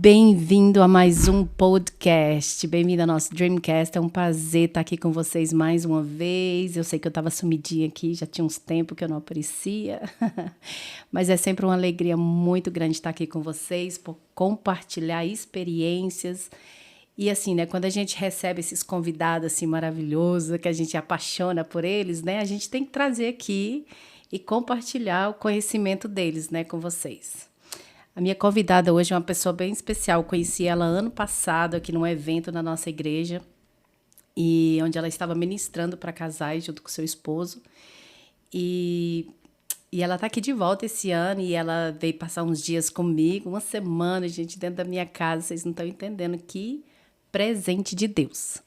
Bem-vindo a mais um podcast, bem-vindo ao nosso Dreamcast, é um prazer estar aqui com vocês mais uma vez. Eu sei que eu estava sumidinha aqui, já tinha uns tempos que eu não aparecia, mas é sempre uma alegria muito grande estar aqui com vocês, por compartilhar experiências. E assim, né, quando a gente recebe esses convidados assim maravilhosos, que a gente apaixona por eles, né, a gente tem que trazer aqui e compartilhar o conhecimento deles, né, com vocês. A minha convidada hoje é uma pessoa bem especial. Eu conheci ela ano passado aqui num evento na nossa igreja, e onde ela estava ministrando para casais junto com seu esposo. E ela está aqui de volta esse ano, e ela veio passar uns dias comigo, uma semana, gente, dentro da minha casa. Vocês não estão entendendo que presente de Deus.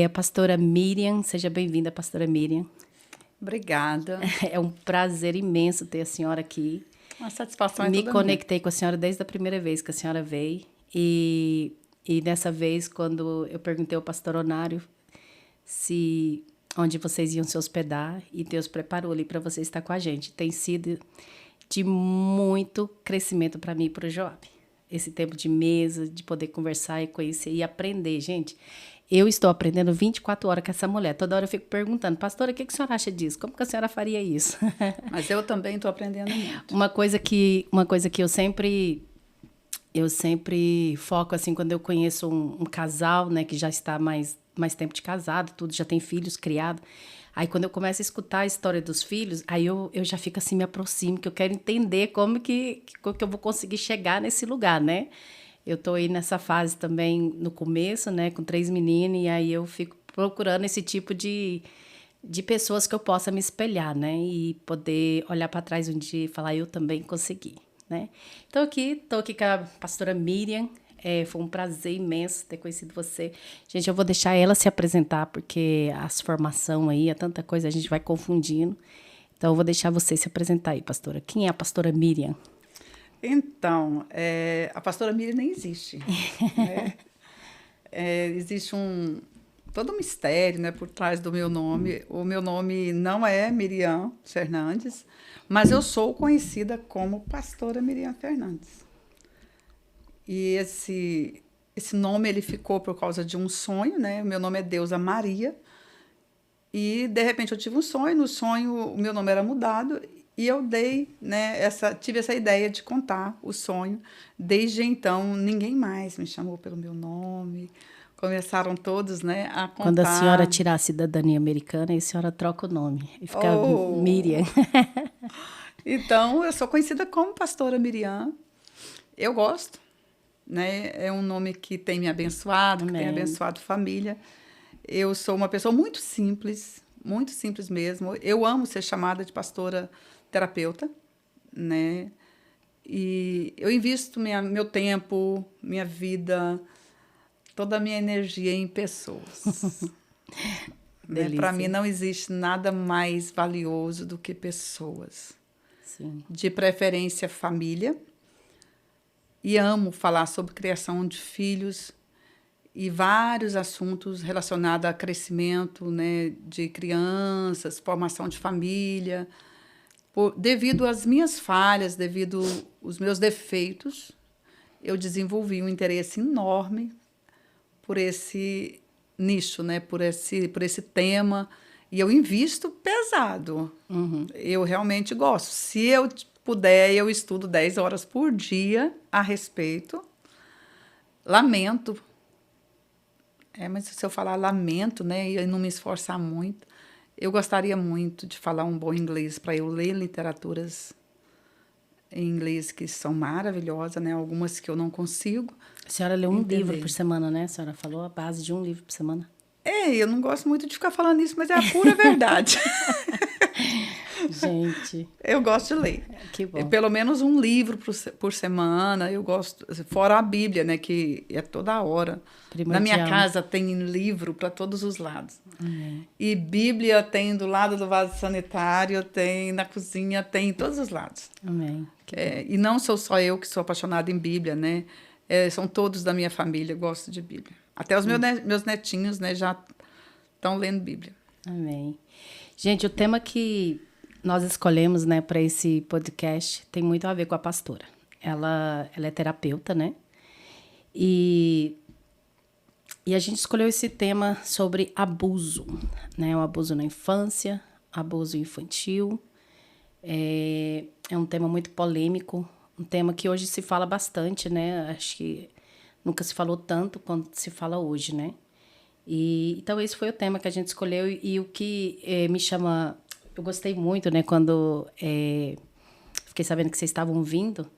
A pastora Miriam, seja bem-vinda, pastora Miriam. Obrigada. É um prazer imenso ter a senhora aqui. Uma satisfação é Me toda conectei minha. com a senhora desde a primeira vez que a senhora veio. E dessa vez, quando eu perguntei ao pastor Onário onde vocês iam se hospedar, e Deus preparou ali para você estar com a gente. Tem sido de muito crescimento para mim e para o Joab. Esse tempo de mesa, de poder conversar e conhecer e aprender. Gente, eu estou aprendendo 24 horas com essa mulher. Toda hora eu fico perguntando, pastora, o que a senhora acha disso? Como que a senhora faria isso? Mas eu também estou aprendendo muito. Uma coisa que eu sempre foco, assim, quando eu conheço um casal, né, que já está mais tempo de casado, tudo, já tem filhos criados. Aí, quando eu começo a escutar a história dos filhos, aí eu já fico assim, me aproximo, que eu quero entender como que eu vou conseguir chegar nesse lugar, né? Eu tô aí nessa fase também no começo, né, com 3 meninos, e aí eu fico procurando esse tipo de pessoas que eu possa me espelhar, né, e poder olhar para trás um dia e falar, eu também consegui, né. Então, tô aqui com a pastora Miriam. Foi um prazer imenso ter conhecido você. Gente, eu vou deixar ela se apresentar, porque as formação aí, é tanta coisa, a gente vai confundindo. Então, eu vou deixar você se apresentar aí, pastora. Quem é a pastora Miriam? Então, a pastora Miriam nem existe. Né? Existe todo um mistério, né, por trás do meu nome. O meu nome não é Miriam Fernandes, mas eu sou conhecida como pastora Miriam Fernandes. E esse nome ele ficou por causa de um sonho, né? Meu nome é Deusa Maria. E, de repente, eu tive um sonho. No sonho, o meu nome era mudado. E eu tive essa ideia de contar o sonho. Desde então, ninguém mais me chamou pelo meu nome. Começaram todos, né, a contar. Quando a senhora tirar a cidadania americana, aí a senhora troca o nome. E fica Miriam. Então, eu sou conhecida como pastora Miriam. Eu gosto. Né? É um nome que tem me abençoado, Amém. Que tem abençoado família. Eu sou uma pessoa muito simples mesmo. Eu amo ser chamada de pastora terapeuta, né? E eu invisto meu tempo, minha vida, toda a minha energia em pessoas. Né? Para mim não existe nada mais valioso do que pessoas. Sim. De preferência, família. E amo falar sobre criação de filhos e vários assuntos relacionados a crescimento, né, de crianças, formação de família. Devido às minhas falhas, devido aos meus defeitos, eu desenvolvi um interesse enorme por esse nicho, né, por esse tema. E eu invisto pesado. Uhum. Eu realmente gosto. Se eu puder, eu estudo 10 horas por dia a respeito. Lamento. Mas se eu falar lamento, né, e não me esforçar muito, eu gostaria muito de falar um bom inglês para eu ler literaturas em inglês que são maravilhosas, né, algumas que eu não consigo. A senhora lê um livro por semana, né? A senhora falou a base de um livro por semana. Eu não gosto muito de ficar falando isso, mas é a pura verdade. Gente. Eu gosto de ler. Que bom. Pelo menos um livro por semana. Eu gosto, fora a Bíblia, né, que é toda hora. Primordial. Na minha casa tem livro para todos os lados. Uhum. E Bíblia tem do lado do vaso sanitário, tem na cozinha, tem em todos os lados. Amém. E não sou só eu que sou apaixonada em Bíblia, né? São todos da minha família, gosto de Bíblia. Até os meus netinhos, né, já estão lendo Bíblia. Amém. Gente, o tema que nós escolhemos, né, para esse podcast tem muito a ver com a pastora. Ela é terapeuta, né? E a gente escolheu esse tema sobre abuso, né? O abuso na infância, abuso infantil. É um tema muito polêmico, um tema que hoje se fala bastante, né? Acho que nunca se falou tanto quanto se fala hoje, né? Então, esse foi o tema que a gente escolheu e o que me chama... Eu gostei muito, né? Quando fiquei sabendo que vocês estavam vindo,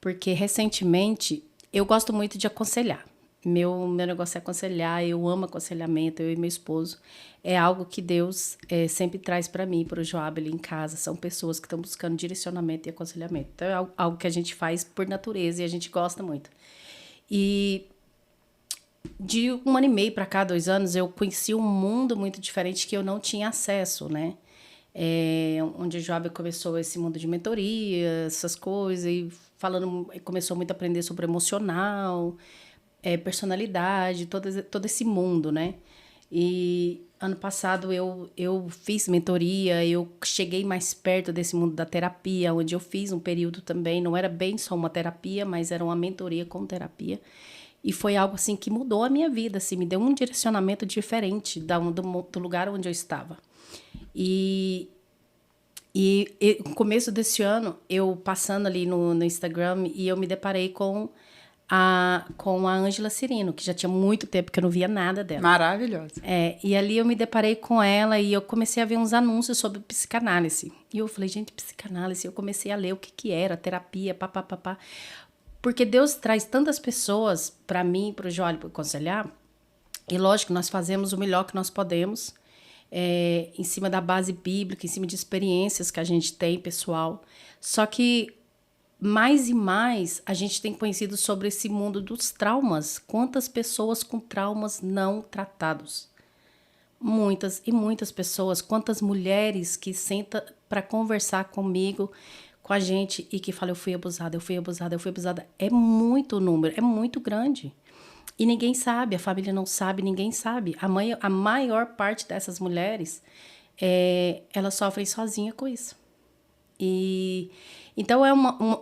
porque recentemente eu gosto muito de aconselhar. Meu negócio é aconselhar, eu amo aconselhamento, eu e meu esposo. É algo que Deus sempre traz para mim, para o Joab ali em casa. São pessoas que estão buscando direcionamento e aconselhamento. Então, é algo que a gente faz por natureza e a gente gosta muito. E de 1 ano e meio para cá, 2 anos, eu conheci um mundo muito diferente que eu não tinha acesso, né? Onde o Joab começou esse mundo de mentoria, essas coisas, e começou muito a aprender sobre emocional, personalidade, todo esse mundo, né? E ano passado eu fiz mentoria, eu cheguei mais perto desse mundo da terapia, onde eu fiz um período também, não era bem só uma terapia, mas era uma mentoria com terapia. E foi algo assim que mudou a minha vida, assim, me deu um direcionamento diferente do lugar onde eu estava. E no começo desse ano, eu passando ali no Instagram, e eu me deparei com a Ângela Cirino, que já tinha muito tempo que eu não via nada dela. Maravilhosa. E ali eu me deparei com ela e eu comecei a ver uns anúncios sobre psicanálise. E eu falei, gente, psicanálise. Eu comecei a ler o que era, terapia, papapá. Porque Deus traz tantas pessoas para mim, para o Joel, para aconselhar. E lógico, nós fazemos o melhor que nós podemos, em cima da base bíblica, em cima de experiências que a gente tem, pessoal. Só que mais e mais a gente tem conhecido sobre esse mundo dos traumas. Quantas pessoas com traumas não tratados? Muitas e muitas pessoas. Quantas mulheres que sentam para conversar comigo, com a gente, e que falam, eu fui abusada, eu fui abusada, eu fui abusada. É muito número, é muito grande. E ninguém sabe, a família não sabe, ninguém sabe. A maior parte dessas mulheres, elas sofrem sozinha com isso. Então, é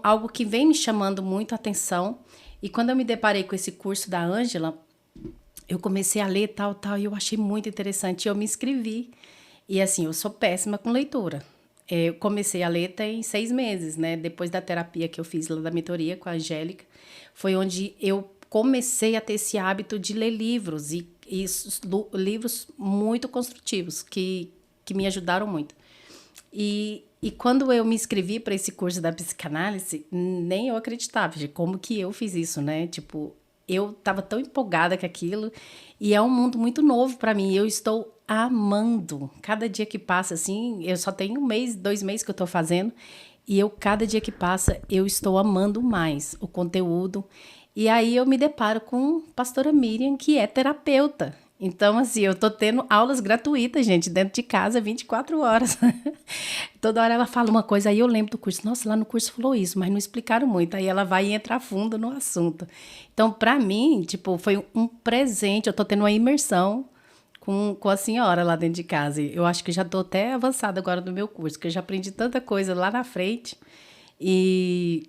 algo que vem me chamando muito a atenção. E quando eu me deparei com esse curso da Ângela, eu comecei a ler tal, e eu achei muito interessante. E eu me inscrevi. E assim, eu sou péssima com leitura. Eu comecei a ler tem 6 meses, né? Depois da terapia que eu fiz lá da mentoria com a Angélica, foi onde eu comecei a ter esse hábito de ler livros, e livros muito construtivos, que me ajudaram muito. E quando eu me inscrevi para esse curso da psicanálise, nem eu acreditava de como que eu fiz isso, né? Tipo, eu estava tão empolgada com aquilo, e é um mundo muito novo para mim. Eu estou amando. Cada dia que passa, assim, eu só tenho 1 mês, 2 meses que eu estou fazendo, e cada dia que passa, eu estou amando mais o conteúdo. E aí eu me deparo com a pastora Miriam, que é terapeuta. Então, assim, eu tô tendo aulas gratuitas, gente, dentro de casa, 24 horas. Toda hora ela fala uma coisa, aí eu lembro do curso. Nossa, lá no curso falou isso, mas não explicaram muito. Aí ela vai entrar fundo no assunto. Então, para mim, tipo, foi um presente. Eu tô tendo uma imersão com a senhora lá dentro de casa. Eu acho que já tô até avançada agora no meu curso, que eu já aprendi tanta coisa lá na frente. E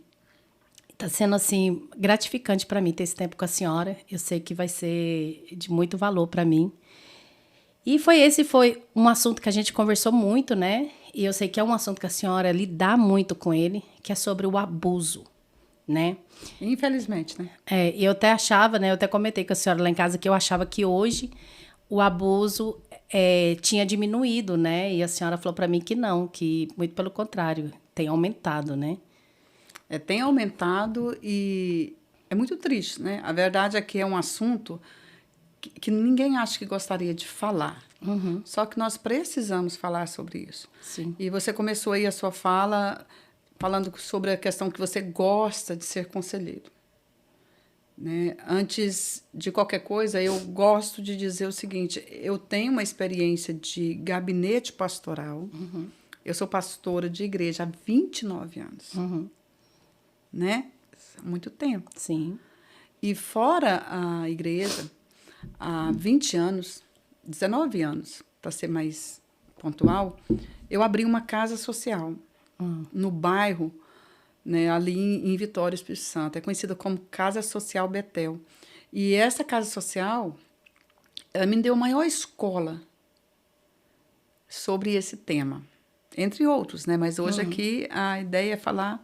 tá sendo, assim, gratificante para mim ter esse tempo com a senhora. Eu sei que vai ser de muito valor para mim. E esse foi um assunto que a gente conversou muito, né? E eu sei que é um assunto que a senhora lida muito com ele, que é sobre o abuso, né? Infelizmente, né? E eu até achava, né? Eu até comentei com a senhora lá em casa que eu achava que hoje o abuso tinha diminuído, né? E a senhora falou para mim que não, que muito pelo contrário, tem aumentado, né? Tem aumentado e é muito triste, né? A verdade é que é um assunto que ninguém acha que gostaria de falar. Uhum. Só que nós precisamos falar sobre isso. Sim. E você começou aí a sua fala falando sobre a questão que você gosta de ser conselheiro, né? Antes de qualquer coisa, eu gosto de dizer o seguinte, eu tenho uma experiência de gabinete pastoral. Uhum. Eu sou pastora de igreja há 29 anos. Uhum. Né? Há muito tempo. Sim. E fora a igreja, há 20 anos, 19 anos, para ser mais pontual, eu abri uma casa social no bairro, né, ali em Vitória, Espírito Santo. É conhecida como Casa Social Betel. E essa casa social, ela me deu a maior escola sobre esse tema, entre outros, né? Mas hoje aqui a ideia é falar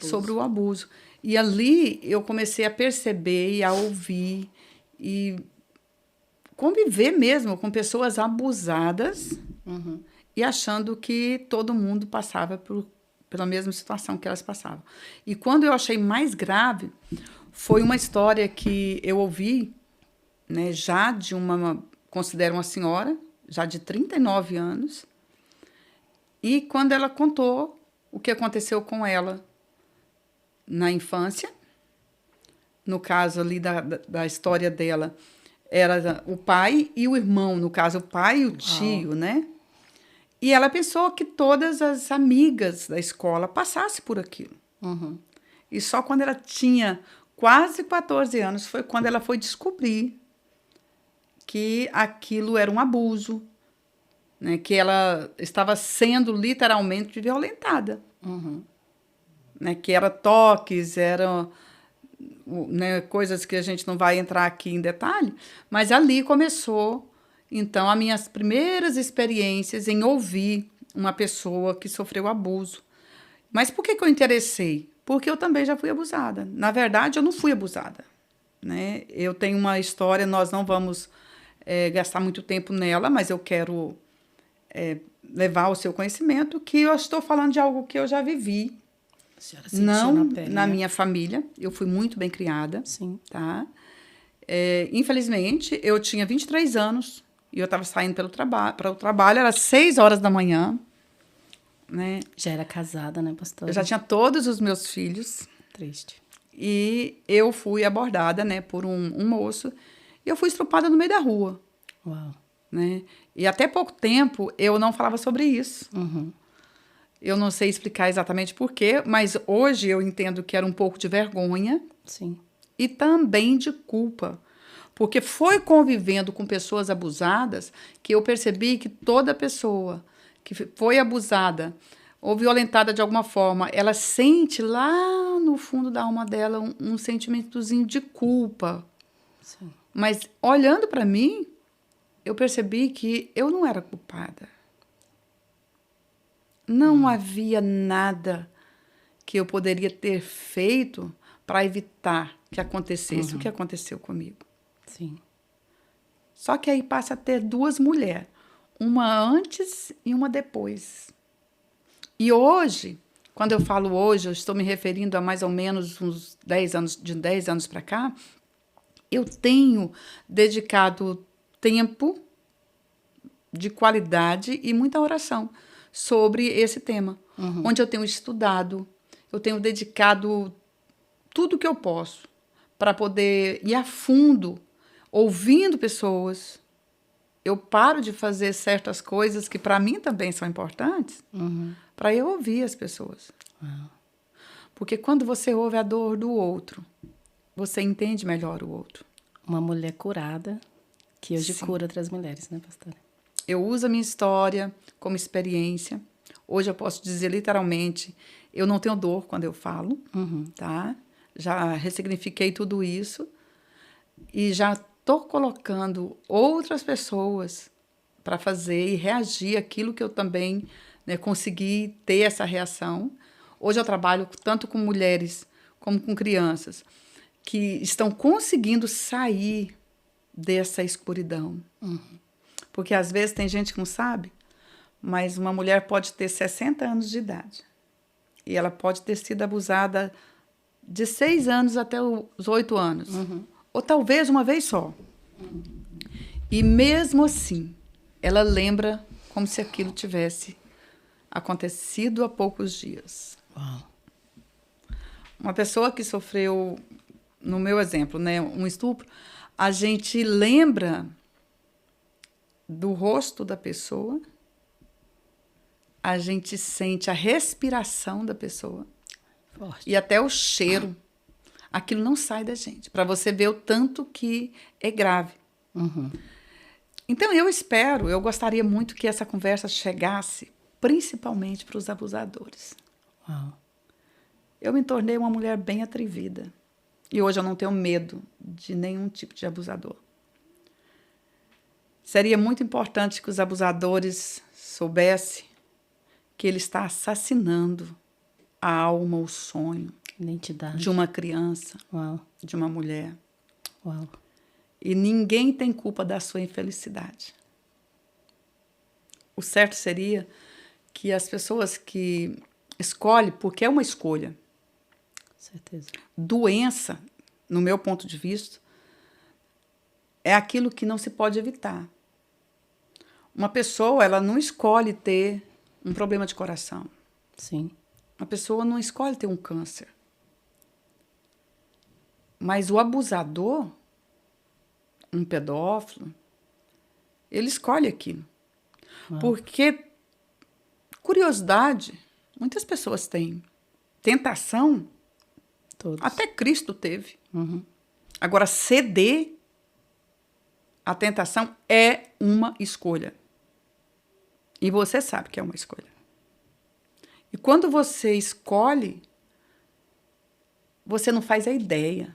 sobre o abuso. E ali eu comecei a perceber e a ouvir e conviver mesmo com pessoas abusadas e achando que todo mundo passava pela mesma situação que elas passavam. E quando eu achei mais grave, foi uma história que eu ouvi, né, já de considero uma senhora, já de 39 anos, e quando ela contou o que aconteceu com ela na infância, no caso ali da história dela, era o pai e o irmão, no caso, o pai e o tio, né? E ela pensou que todas as amigas da escola passassem por aquilo. E só quando ela tinha quase 14 anos foi quando ela foi descobrir que aquilo era um abuso, né? Que ela estava sendo literalmente violentada. Né? Que era toques, eram, né, coisas que a gente não vai entrar aqui em detalhe, mas ali começou, então, as minhas primeiras experiências em ouvir uma pessoa que sofreu abuso. Mas por que eu interessei? Porque eu também já fui abusada. Na verdade, eu não fui abusada, né? Eu tenho uma história, nós não vamos gastar muito tempo nela, mas eu quero levar ao seu conhecimento que eu estou falando de algo que eu já vivi. A senhora sentiu Não na pele, na né? minha família, eu fui muito bem criada. Sim. Tá? Infelizmente, eu tinha 23 anos e eu estava saindo para o trabalho, era 6 horas da manhã. Né? Já era casada, né, pastora? Eu já tinha todos os meus filhos. Triste. E eu fui abordada, né, por um moço e eu fui estrupada no meio da rua. Uau. Né? E até pouco tempo eu não falava sobre isso. Eu não sei explicar exatamente por quê, mas hoje eu entendo que era um pouco de vergonha. Sim. E também de culpa. Porque foi convivendo com pessoas abusadas que eu percebi que toda pessoa que foi abusada ou violentada de alguma forma, ela sente lá no fundo da alma dela um sentimentozinho de culpa. Sim. Mas olhando para mim, eu percebi que eu não era culpada. Não havia nada que eu poderia ter feito para evitar que acontecesse o que aconteceu comigo. Sim. Só que aí passa a ter duas mulheres, uma antes e uma depois. E hoje, quando eu falo hoje, eu estou me referindo a mais ou menos uns 10 anos, de 10 anos para cá, eu tenho dedicado tempo de qualidade e muita oração sobre esse tema, onde eu tenho estudado, eu tenho dedicado tudo que eu posso para poder ir a fundo, ouvindo pessoas. Eu paro de fazer certas coisas que para mim também são importantes, para eu ouvir as pessoas. Porque quando você ouve a dor do outro, você entende melhor o outro. Uma mulher curada, que hoje Sim. cura outras mulheres, né, pastora? Eu uso a minha história como experiência. Hoje eu posso dizer literalmente, eu não tenho dor quando eu falo, tá? Já ressignifiquei tudo isso e já estou colocando outras pessoas para fazer e reagir àquilo que eu também, né, consegui ter essa reação. Hoje eu trabalho tanto com mulheres como com crianças que estão conseguindo sair dessa escuridão. Porque às vezes tem gente que não sabe, mas uma mulher pode ter 60 anos de idade e ela pode ter sido abusada de 6 anos até os 8 anos. Ou talvez uma vez só. E mesmo assim, ela lembra como se aquilo tivesse acontecido há poucos dias. Uau. Uma pessoa que sofreu, no meu exemplo, né, um estupro, a gente lembra do rosto da pessoa, a gente sente a respiração da pessoa. Forte. E até o cheiro. Aquilo não sai da gente, para você ver o tanto que é grave. Então, eu gostaria muito que essa conversa chegasse principalmente para os abusadores. Uau. Eu me tornei uma mulher bem atrevida. E hoje eu não tenho medo de nenhum tipo de abusador. Seria muito importante que os abusadores soubessem que ele está assassinando a alma, o sonho Identidade. de uma criança, Uau. de uma mulher. Uau. E ninguém tem culpa da sua infelicidade. O certo seria que as pessoas que escolhem, porque é uma escolha, Certeza. doença, no meu ponto de vista, é aquilo que não se pode evitar. Uma pessoa, ela não escolhe ter um problema de coração. Sim. Uma pessoa não escolhe ter um câncer. Mas o abusador, um pedófilo, ele escolhe aquilo. Porque curiosidade, muitas pessoas têm. Tentação, Todos. até Cristo teve. Agora, ceder à tentação é uma escolha. E você sabe que é uma escolha. E quando você escolhe, você não faz a ideia.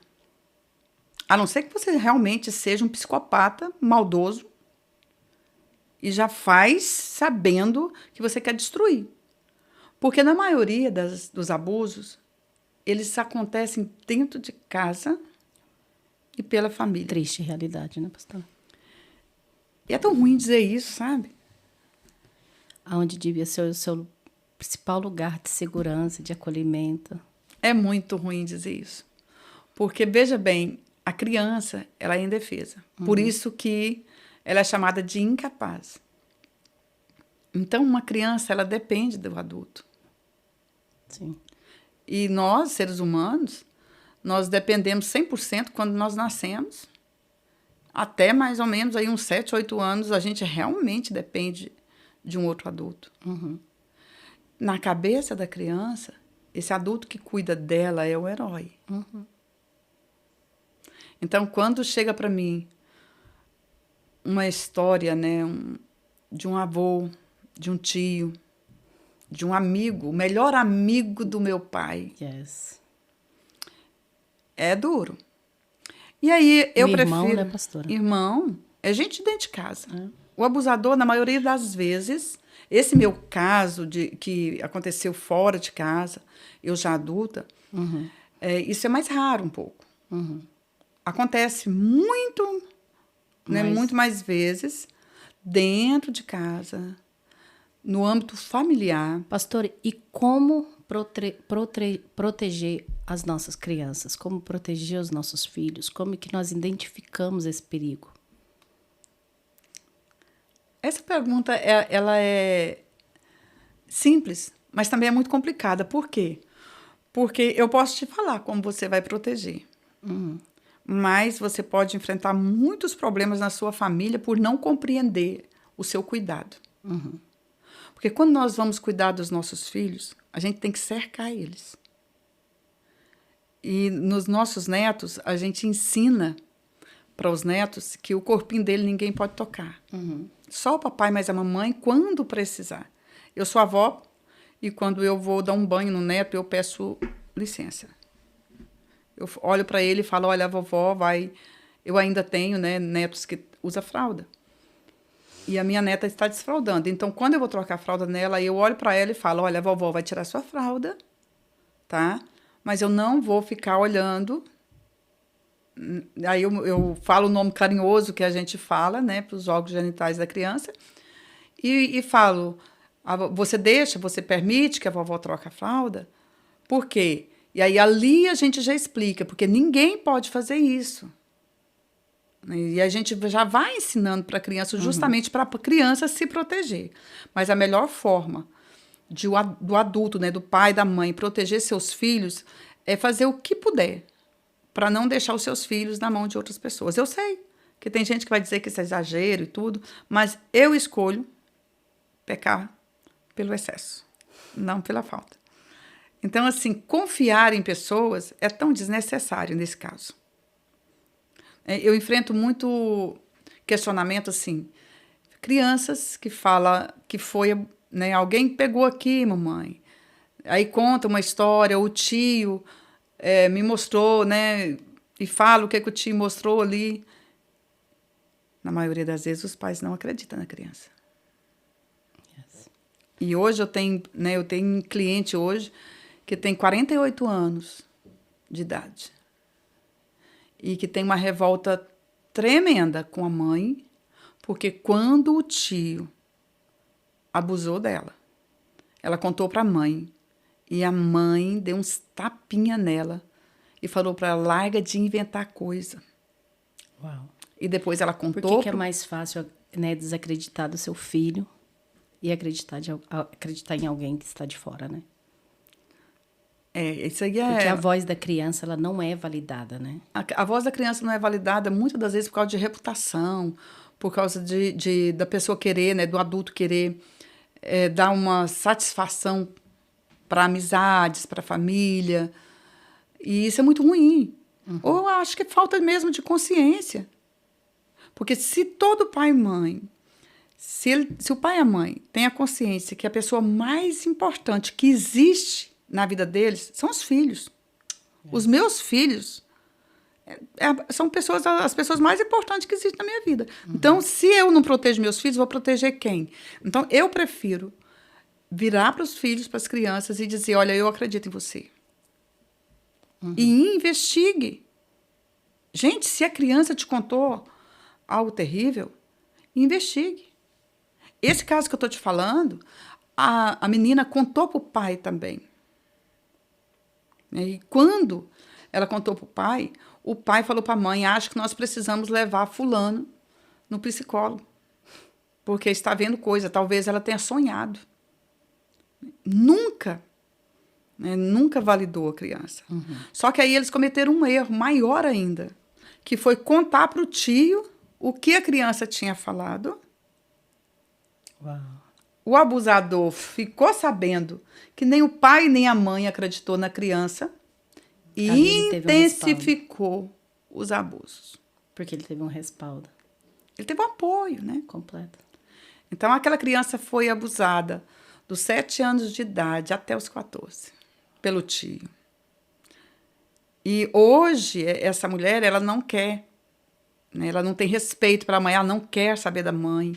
A não ser que você realmente seja um psicopata maldoso e já faz sabendo que você quer destruir. Porque na maioria dos abusos, eles acontecem dentro de casa e pela família. Triste realidade, né, pastora? E é tão ruim dizer isso, sabe? Aonde devia ser o seu principal lugar de segurança, de acolhimento. É muito ruim dizer isso. Porque, veja bem, a criança, ela é indefesa. Por isso que ela é chamada de incapaz. Então, uma criança, ela depende do adulto. Sim. E nós, seres humanos, nós dependemos 100% quando nós nascemos. Até mais ou menos aí uns 7, 8 anos, a gente realmente depende de um outro adulto. Na cabeça da criança, esse adulto que cuida dela é o herói. Então, quando chega para mim uma história, né, de um avô, de um tio, de um amigo, o melhor amigo do meu pai, Yes. é duro. E aí eu Irmão, prefiro... né, pastora? Irmão, é gente dentro de casa. O abusador, na maioria das vezes, esse meu caso que aconteceu fora de casa, eu já adulta, isso é mais raro um pouco. Acontece muito, né, muito mais vezes dentro de casa, no âmbito familiar. Pastor, e como proteger as nossas crianças? Como proteger os nossos filhos? Como que nós identificamos esse perigo? Essa pergunta, ela é simples, mas também é muito complicada. Por quê? Porque eu posso te falar como você vai proteger. Mas você pode enfrentar muitos problemas na sua família por não compreender o seu cuidado. Porque quando nós vamos cuidar dos nossos filhos, a gente tem que cercar eles. E nos nossos netos, a gente ensina para os netos que o corpinho dele ninguém pode tocar. Só o papai mais a mamãe quando precisar. Eu sou avó e quando eu vou dar um banho no neto, eu peço licença. Eu olho para ele e falo, olha, a vovó vai... Eu ainda tenho, né, netos que usam fralda. E a minha neta está desfraldando. Então, quando eu vou trocar a fralda nela, eu olho para ela e falo, olha, a vovó vai tirar sua fralda, tá? Mas eu não vou ficar olhando. Aí eu falo o nome carinhoso que a gente fala, né, para os órgãos genitais da criança. E falo, você deixa, você permite que a vovó troque a fralda? Por quê? E aí ali a gente já explica, porque ninguém pode fazer isso. E a gente já vai ensinando para a criança justamente para a criança se proteger. Mas a melhor forma do adulto, né, do pai, da mãe, proteger seus filhos é fazer o que puder para não deixar os seus filhos na mão de outras pessoas. Eu sei que tem gente que vai dizer que isso é exagero e tudo, mas eu escolho pecar pelo excesso, não pela falta. Então, assim, confiar em pessoas é tão desnecessário nesse caso. Eu enfrento muito questionamento, assim, crianças que falam que foi, né, alguém pegou aqui, mamãe. Aí conta uma história, o tio, me mostrou, né? E fala o que o tio mostrou ali. Na maioria das vezes, os pais não acreditam na criança. Yes. E hoje eu tenho um cliente hoje que tem 48 anos de idade. E que tem uma revolta tremenda com a mãe, porque quando o tio abusou dela, ela contou para a mãe, e a mãe deu uns tapinha nela e falou para ela, larga de inventar coisa. Uau. E depois ela contou... Por que é mais fácil, né, desacreditar do seu filho e acreditar em alguém que está de fora, né? Isso aí é... Porque a voz da criança, ela não é validada, né? A voz da criança não é validada muitas das vezes por causa de reputação, por causa da pessoa querer, né, do adulto querer dar uma satisfação para amizades, para a família. E isso é muito ruim. Ou eu acho que falta mesmo de consciência. Porque se todo pai e mãe, se o pai e a mãe têm a consciência que a pessoa mais importante que existe na vida deles são os filhos. Os meus filhos são as pessoas mais importantes que existem na minha vida. Então, se eu não protejo meus filhos, vou proteger quem? Então, eu prefiro virar para os filhos, para as crianças e dizer, olha, eu acredito em você. E investigue. Gente, se a criança te contou algo terrível, investigue. Esse caso que eu estou te falando, a menina contou para o pai também. E quando ela contou para o pai falou para a mãe, acho que nós precisamos levar fulano no psicólogo, porque está vendo coisa, talvez ela tenha sonhado. Nunca validou a criança. Só que aí eles cometeram um erro maior ainda, que foi contar para o tio o que a criança tinha falado. Uau. O abusador ficou sabendo que nem o pai nem a mãe acreditou na criança e intensificou os abusos. Porque ele teve um respaldo. Ele teve um apoio, né? Completo. Então, aquela criança foi abusada dos 7 anos de idade até os 14, pelo tio. E hoje, essa mulher, ela não quer, né? Ela não tem respeito para a mãe, ela não quer saber da mãe.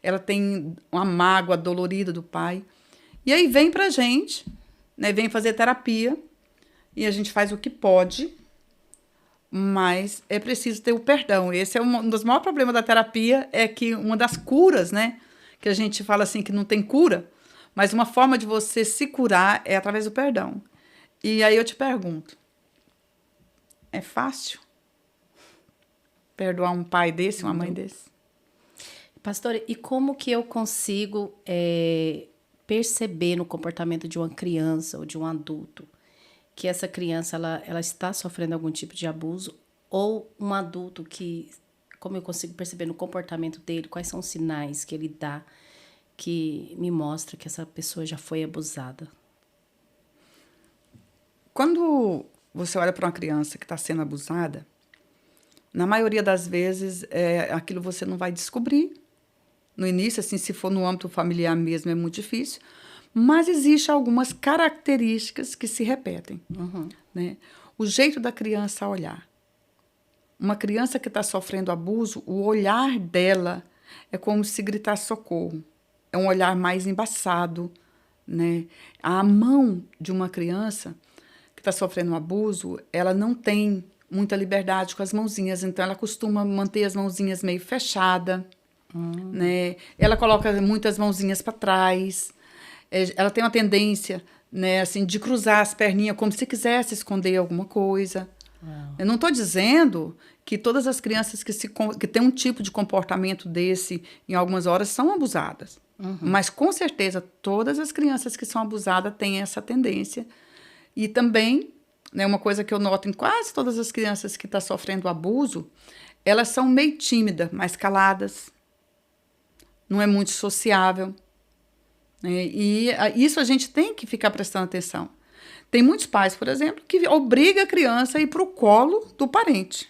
Ela tem uma mágoa dolorida do pai. E aí vem pra gente, né? Vem fazer terapia, e a gente faz o que pode, mas é preciso ter o perdão. Esse é um dos maiores problemas da terapia, é que uma das curas, né? Que a gente fala assim que não tem cura, mas uma forma de você se curar é através do perdão. E aí eu te pergunto, é fácil perdoar um pai desse, uma mãe desse? Pastora, e como que eu consigo perceber no comportamento de uma criança ou de um adulto que essa criança ela está sofrendo algum tipo de abuso, ou um adulto que, como eu consigo perceber no comportamento dele, quais são os sinais que ele dá que me mostra que essa pessoa já foi abusada? Quando você olha para uma criança que está sendo abusada, na maioria das vezes, aquilo você não vai descobrir. No início, assim, se for no âmbito familiar mesmo, é muito difícil. Mas existem algumas características que se repetem. Né? O jeito da criança olhar. Uma criança que está sofrendo abuso, o olhar dela é como se gritasse socorro. É um olhar mais embaçado. Né? A mão de uma criança que está sofrendo um abuso, ela não tem muita liberdade com as mãozinhas, então ela costuma manter as mãozinhas meio fechadas. Né? Ela coloca muitas mãozinhas para trás. Ela tem uma tendência, né, assim, de cruzar as perninhas como se quisesse esconder alguma coisa. Eu não estou dizendo que todas as crianças que têm um tipo de comportamento desse, em algumas horas, são abusadas. Mas, com certeza, todas as crianças que são abusadas têm essa tendência. E também, né, uma coisa que eu noto em quase todas as crianças que estão sofrendo abuso, elas são meio tímidas, mais caladas. Não é muito sociável. E isso a gente tem que ficar prestando atenção. Tem muitos pais, por exemplo, que obrigam a criança a ir para o colo do parente,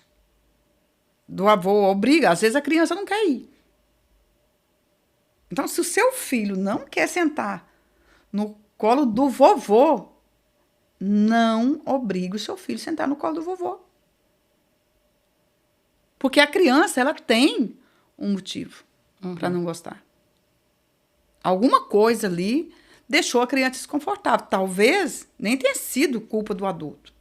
do avô, obriga. Às vezes a criança não quer ir. Então, se o seu filho não quer sentar no colo do vovô, não obrigue o seu filho a sentar no colo do vovô. Porque a criança, ela tem um motivo para não gostar. Alguma coisa ali deixou a criança desconfortável. Talvez nem tenha sido culpa do adulto.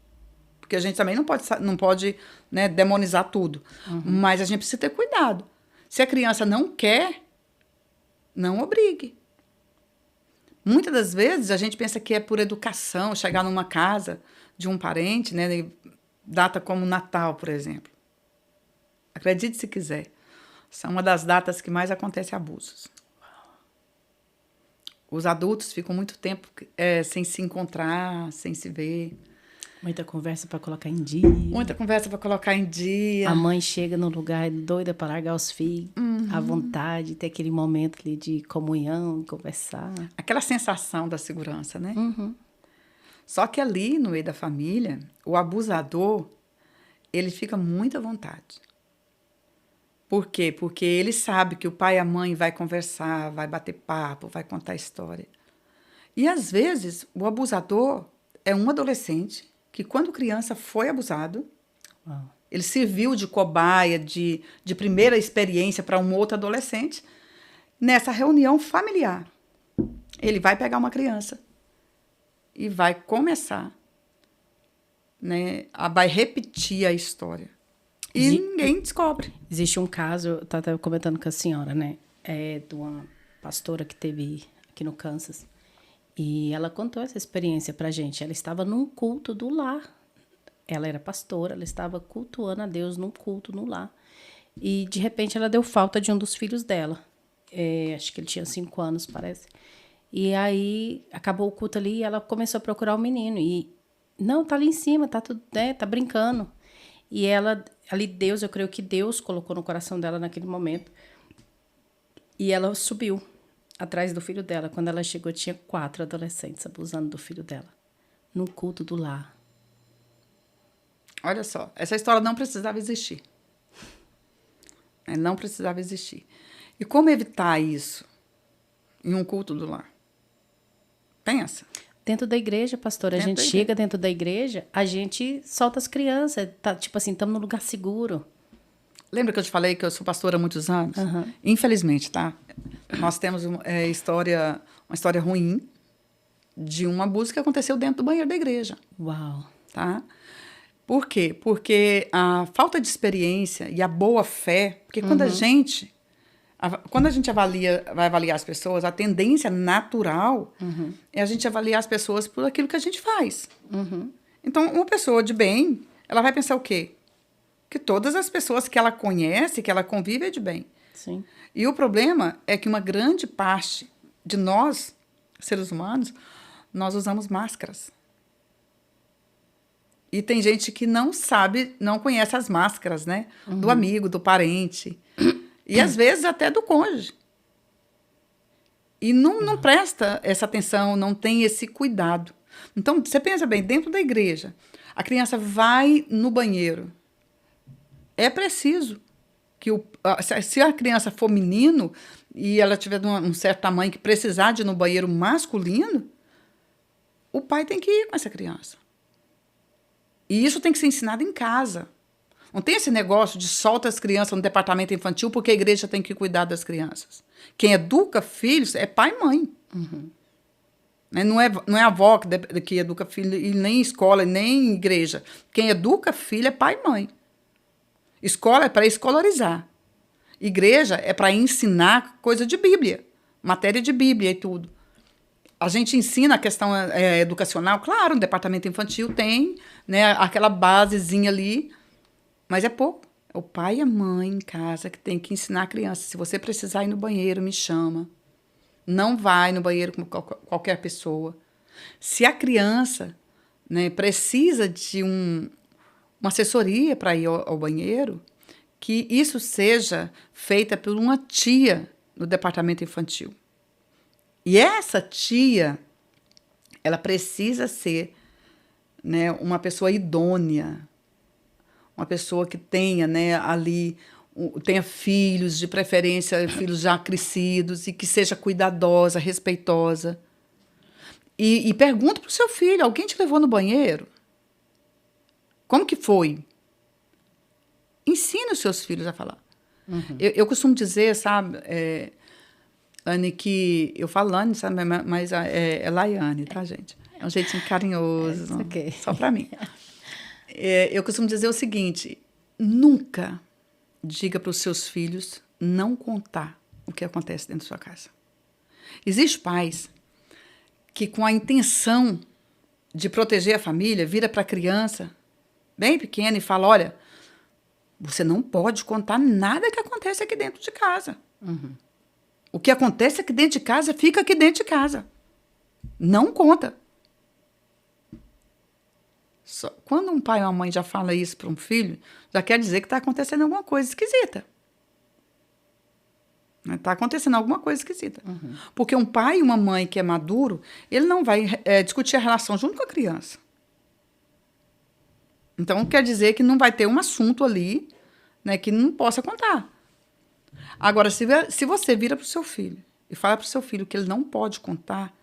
Porque a gente também não pode, né, demonizar tudo. Mas a gente precisa ter cuidado. Se a criança não quer, não obrigue. Muitas das vezes a gente pensa que é por educação, chegar numa casa de um parente, né, data como Natal, por exemplo. Acredite se quiser. São uma das datas que mais acontece abusos. Os adultos ficam muito tempo sem se encontrar, sem se ver. Muita conversa para colocar em dia. Muita conversa para colocar em dia. A mãe chega no lugar doida para largar os filhos, à vontade, ter aquele momento ali de comunhão, conversar. Aquela sensação da segurança, né? Só que ali, no meio da família, o abusador, ele fica muito à vontade. Por quê? Porque ele sabe que o pai e a mãe vai conversar, vai bater papo, vai contar história. E, às vezes, o abusador é um adolescente que, quando criança, foi abusado. Ele serviu de cobaia, de primeira experiência para um outro adolescente. Nessa reunião familiar, ele vai pegar uma criança e vai começar, né, vai repetir a história. E ninguém descobre. Existe um caso, eu estava comentando com a senhora, né? De uma pastora que teve aqui no Kansas. E ela contou essa experiência pra gente. Ela estava num culto do lar. Ela era pastora, ela estava cultuando a Deus num culto no lar. E, de repente, ela deu falta de um dos filhos dela. Acho que ele tinha 5 anos, parece. E aí, acabou o culto ali e ela começou a procurar o menino. E, não, tá ali em cima, tá tudo, né, tá brincando. E ela, ali Deus, eu creio que Deus colocou no coração dela naquele momento. E ela subiu atrás do filho dela. Quando ela chegou, tinha 4 adolescentes abusando do filho dela. Num culto do lar. Olha só, essa história não precisava existir. Não precisava existir. E como evitar isso em um culto do lar? Pensa. Dentro da igreja, pastora, a gente chega dentro da igreja, a gente solta as crianças, tá, tipo assim, estamos num lugar seguro. Lembra que eu te falei que eu sou pastora há muitos anos? Infelizmente, tá? Nós temos uma história ruim de um abuso que aconteceu dentro do banheiro da igreja. Uau! Tá? Por quê? Porque a falta de experiência e a boa fé, porque quando a gente vai avaliar as pessoas, a tendência natural é a gente avaliar as pessoas por aquilo que a gente faz. Então, uma pessoa de bem, ela vai pensar o quê? Que todas as pessoas que ela conhece, que ela convive, é de bem. Sim. E o problema é que uma grande parte de nós, seres humanos, nós usamos máscaras. E tem gente que não sabe, não conhece as máscaras, né? Do amigo, do parente. E, às vezes, até do cônjuge. E não presta essa atenção, não tem esse cuidado. Então, você pensa bem, dentro da igreja, a criança vai no banheiro. É preciso que se a criança for menino e ela tiver um certo tamanho que precisar de ir no banheiro masculino, o pai tem que ir com essa criança. E isso tem que ser ensinado em casa. Não tem esse negócio de solta as crianças no departamento infantil porque a igreja tem que cuidar das crianças. Quem educa filhos é pai e mãe. Não é a avó que educa filho, e nem escola, e nem igreja. Quem educa filho é pai e mãe. Escola é para escolarizar. Igreja é para ensinar coisa de Bíblia, matéria de Bíblia e tudo. A gente ensina a questão educacional, claro, no departamento infantil tem, né, aquela basezinha ali, mas é pouco. É o pai e a mãe em casa que tem que ensinar a criança. Se você precisar ir no banheiro, me chama. Não vai no banheiro com qualquer pessoa. Se a criança, né, precisa de uma assessoria para ir ao banheiro, que isso seja feita por uma tia no departamento infantil. E essa tia, ela precisa ser, né, uma pessoa idônea, uma pessoa que tenha, né, ali, tenha filhos, de preferência filhos já crescidos, e que seja cuidadosa, respeitosa. E pergunta para o seu filho, alguém te levou no banheiro? Como que foi? Ensina os seus filhos a falar. Eu costumo dizer, sabe, Anne, que eu falo Anne, sabe, mas é Laiane, tá, gente? É um jeitinho carinhoso, okay. Só para mim. Eu costumo dizer o seguinte, nunca diga para os seus filhos não contar o que acontece dentro da sua casa. Existem pais que, com a intenção de proteger a família, vira para a criança bem pequena e fala, olha, você não pode contar nada que acontece aqui dentro de casa. O que acontece aqui dentro de casa, fica aqui dentro de casa. Não conta. Quando um pai ou uma mãe já fala isso para um filho, já quer dizer que está acontecendo alguma coisa esquisita. Está acontecendo alguma coisa esquisita. Porque um pai e uma mãe que é maduro, ele não vai discutir a relação junto com a criança. Então, quer dizer que não vai ter um assunto ali, né, que não possa contar. Agora, se você vira para o seu filho e fala para o seu filho que ele não pode contar,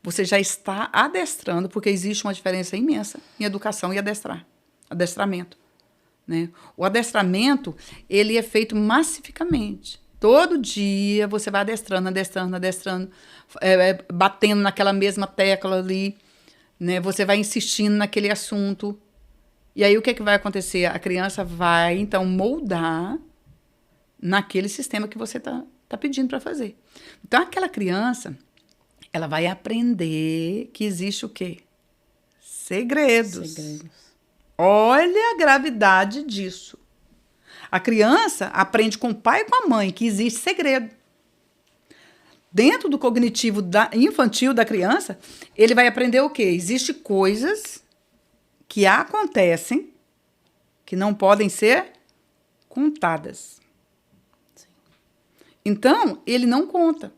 você já está adestrando, porque existe uma diferença imensa em educação e adestramento. Né? O adestramento, ele é feito massificamente. Todo dia você vai adestrando, batendo naquela mesma tecla ali, né? Você vai insistindo naquele assunto. E aí o que vai acontecer? A criança vai, então, moldar naquele sistema que você tá pedindo para fazer. Então, aquela criança, ela vai aprender que existe o quê? Segredos. Olha a gravidade disso. A criança aprende com o pai e com a mãe que existe segredo. Dentro do cognitivo infantil da criança, ele vai aprender o quê? Existem coisas que acontecem que não podem ser contadas. Sim. Então, ele não conta.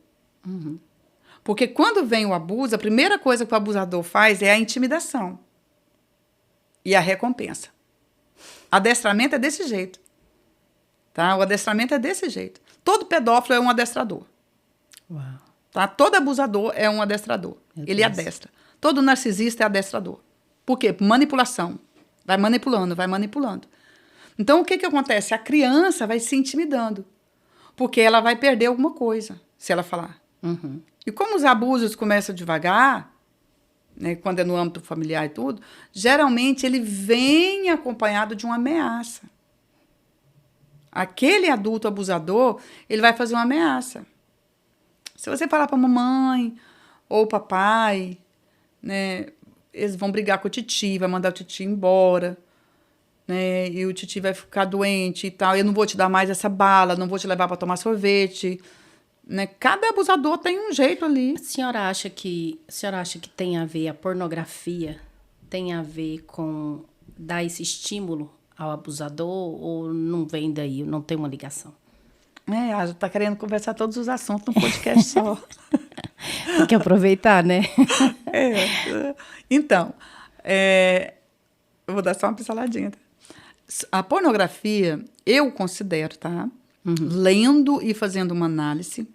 Porque quando vem o abuso, a primeira coisa que o abusador faz é a intimidação e a recompensa. Adestramento é desse jeito. Tá? O adestramento é desse jeito. Todo pedófilo é um adestrador. Uau. Tá? Todo abusador é um adestrador. Ele adestra. Todo narcisista é adestrador. Por quê? Manipulação. Vai manipulando. Então, o que acontece? A criança vai se intimidando. Porque ela vai perder alguma coisa, se ela falar. E como os abusos começam devagar, né, quando é no âmbito familiar e tudo, geralmente ele vem acompanhado de uma ameaça. Aquele adulto abusador, ele vai fazer uma ameaça. Se você falar para a mamãe ou o papai, né, eles vão brigar com o titi, vai mandar o titi embora, né, e o titi vai ficar doente e tal. Eu não vou te dar mais essa bala, não vou te levar para tomar sorvete. Né? Cada abusador tem um jeito ali. A senhora acha que tem a ver, a pornografia tem a ver com dar esse estímulo ao abusador ou não vem daí, não tem uma ligação? Já tá querendo conversar todos os assuntos num podcast só. Tem que aproveitar, né? Então, eu vou dar só uma pinceladinha. A pornografia, eu considero, tá? Lendo e fazendo uma análise,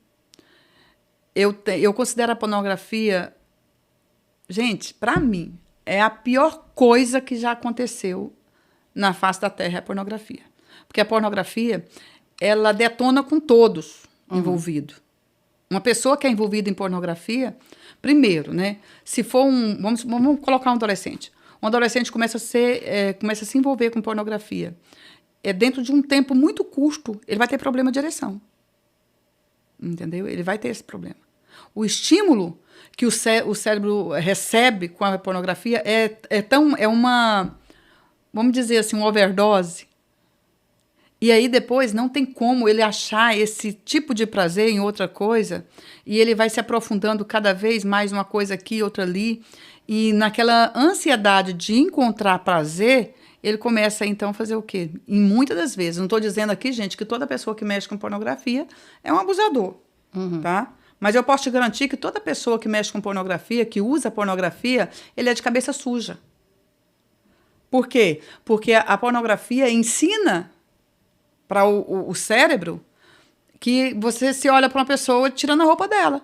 eu considero a pornografia, gente, para mim, é a pior coisa que já aconteceu na face da Terra, é a pornografia. Porque a pornografia, ela detona com todos envolvidos. Uma pessoa que é envolvida em pornografia, primeiro, né? Se for vamos colocar um adolescente. Um adolescente começa a se envolver com pornografia. Dentro de um tempo muito curto, ele vai ter problema de ereção. Entendeu? Ele vai ter esse problema. O estímulo que o cérebro recebe com a pornografia é uma, vamos dizer assim, uma overdose. E aí depois não tem como ele achar esse tipo de prazer em outra coisa, e ele vai se aprofundando cada vez mais uma coisa aqui, outra ali, e naquela ansiedade de encontrar prazer, ele começa, então, a fazer o quê? E muitas das vezes, não estou dizendo aqui, gente, que toda pessoa que mexe com pornografia é um abusador, tá? Mas eu posso te garantir que toda pessoa que mexe com pornografia, que usa pornografia, ele é de cabeça suja. Por quê? Porque a pornografia ensina para o cérebro que você se olha para uma pessoa tirando a roupa dela.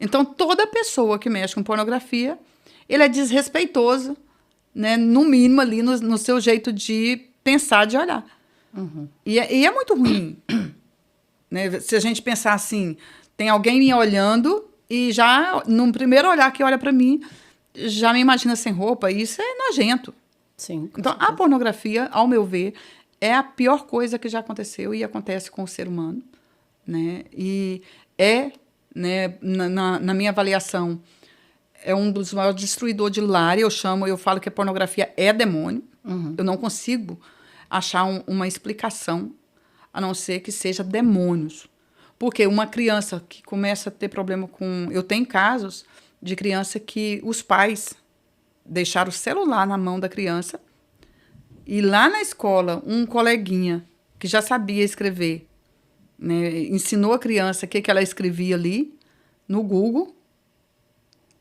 Então, toda pessoa que mexe com pornografia, ele é desrespeitoso, né? No mínimo ali no seu jeito de pensar, de olhar. E é muito ruim. Né? Se a gente pensar assim, tem alguém me olhando e já, no primeiro olhar que olha para mim, já me imagina sem roupa. Isso é nojento. Sim, então, a pornografia, ao meu ver, é a pior coisa que já aconteceu e acontece com o ser humano. Né? E né, na minha avaliação, é um dos maiores destruidores de lar. Eu falo que a pornografia é demônio. Eu não consigo achar uma explicação, a não ser que seja demônios. Porque uma criança que começa a ter problema com... Eu tenho casos de criança que os pais deixaram o celular na mão da criança e lá na escola, um coleguinha que já sabia escrever, né, ensinou a criança o que ela escrevia ali no Google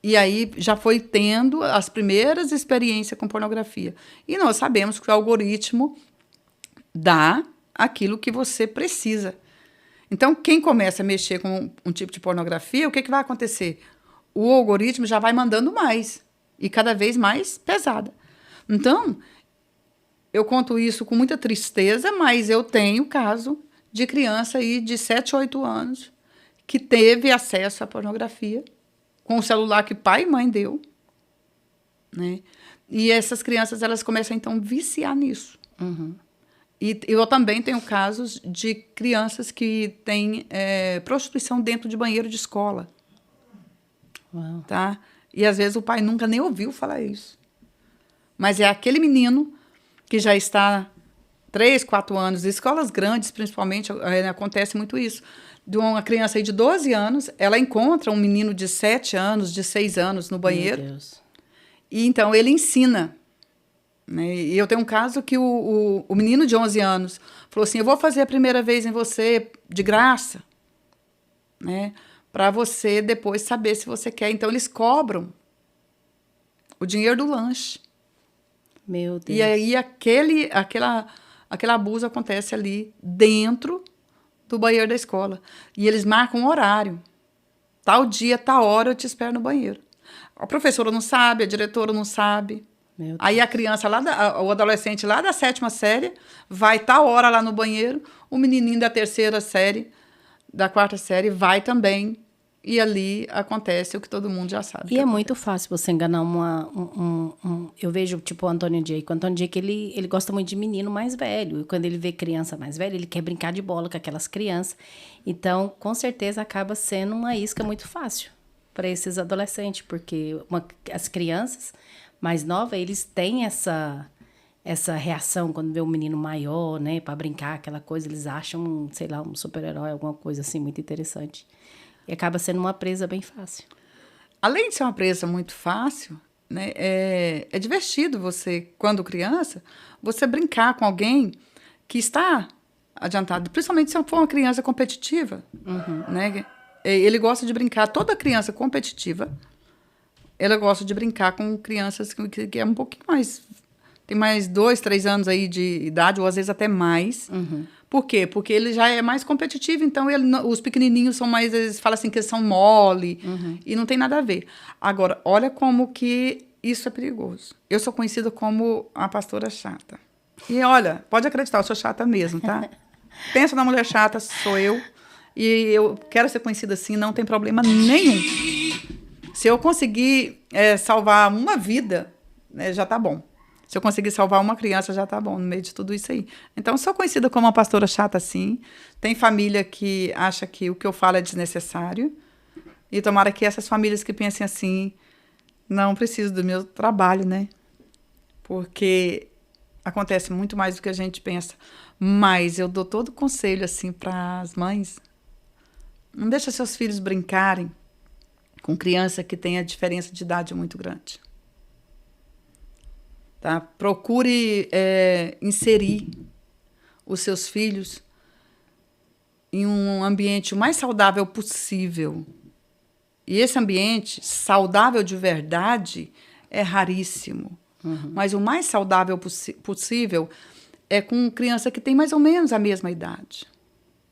e aí já foi tendo as primeiras experiências com pornografia. E nós sabemos que o algoritmo dá aquilo que você precisa. Então, quem começa a mexer com um tipo de pornografia, o que vai acontecer? O algoritmo já vai mandando mais, e cada vez mais pesada. Então, eu conto isso com muita tristeza, mas eu tenho caso de criança aí de 7, 8 anos que teve acesso à pornografia com o celular que pai e mãe deu. Né? E essas crianças, elas começam, então, a viciar nisso. E eu também tenho casos de crianças que têm prostituição dentro de banheiro de escola. Uau. Tá? E, às vezes, o pai nunca nem ouviu falar isso. Mas é aquele menino que já está 3, 4 anos, em escolas grandes, principalmente, acontece muito isso. De uma criança aí de 12 anos, ela encontra um menino de 7 anos, de 6 anos no banheiro. Meu Deus. E, então, ele ensina. Né? E eu tenho um caso que o menino de 11 anos falou assim, eu vou fazer a primeira vez em você de graça, né? Para você depois saber se você quer. Então, eles cobram o dinheiro do lanche. Meu Deus. E aí, aquele abuso acontece ali dentro do banheiro da escola. E eles marcam um horário. Tal dia, tal hora, eu te espero no banheiro. A professora não sabe, a diretora não sabe. Aí a criança, o adolescente lá da 7ª série, vai tal hora lá no banheiro, o menininho da 3ª série, da 4ª série, vai também, e ali acontece o que todo mundo já sabe. E é muito fácil você enganar eu vejo, tipo, o Antônio Jake. O Antônio Jake, ele gosta muito de menino mais velho. E quando ele vê criança mais velha, ele quer brincar de bola com aquelas crianças. Então, com certeza, acaba sendo uma isca muito fácil para esses adolescentes, porque as crianças mais novas, eles têm essa reação quando vê um menino maior, né, para brincar, aquela coisa, eles acham, sei lá, um super-herói, alguma coisa assim muito interessante. E acaba sendo uma presa bem fácil. Além de ser uma presa muito fácil, né, é divertido você, quando criança, você brincar com alguém que está adiantado, principalmente se for uma criança competitiva. Né? Ele gosta de brincar, toda criança competitiva, ela gosta de brincar com crianças que é um pouquinho mais... Tem mais 2, 3 anos aí de idade, ou às vezes até mais. Por quê? Porque ele já é mais competitivo, então os pequenininhos são mais... Eles falam assim que eles são mole, e não tem nada a ver. Agora, olha como que isso é perigoso. Eu sou conhecida como a pastora chata. E olha, pode acreditar, eu sou chata mesmo, tá? Pensa na mulher chata, sou eu. E eu quero ser conhecida assim, não tem problema nenhum. Se eu conseguir salvar uma vida, né, já tá bom. Se eu conseguir salvar uma criança, já tá bom, no meio de tudo isso aí. Então, sou conhecida como uma pastora chata, sim. Tem família que acha que o que eu falo é desnecessário. E tomara que essas famílias que pensem assim, não preciso do meu trabalho, né? Porque acontece muito mais do que a gente pensa. Mas eu dou todo conselho, assim, para as mães. Não deixa seus filhos brincarem com criança que tem a diferença de idade muito grande. Tá? Procure inserir os seus filhos em um ambiente o mais saudável possível. E esse ambiente saudável de verdade é raríssimo. Mas o mais saudável possível é com criança que tem mais ou menos a mesma idade.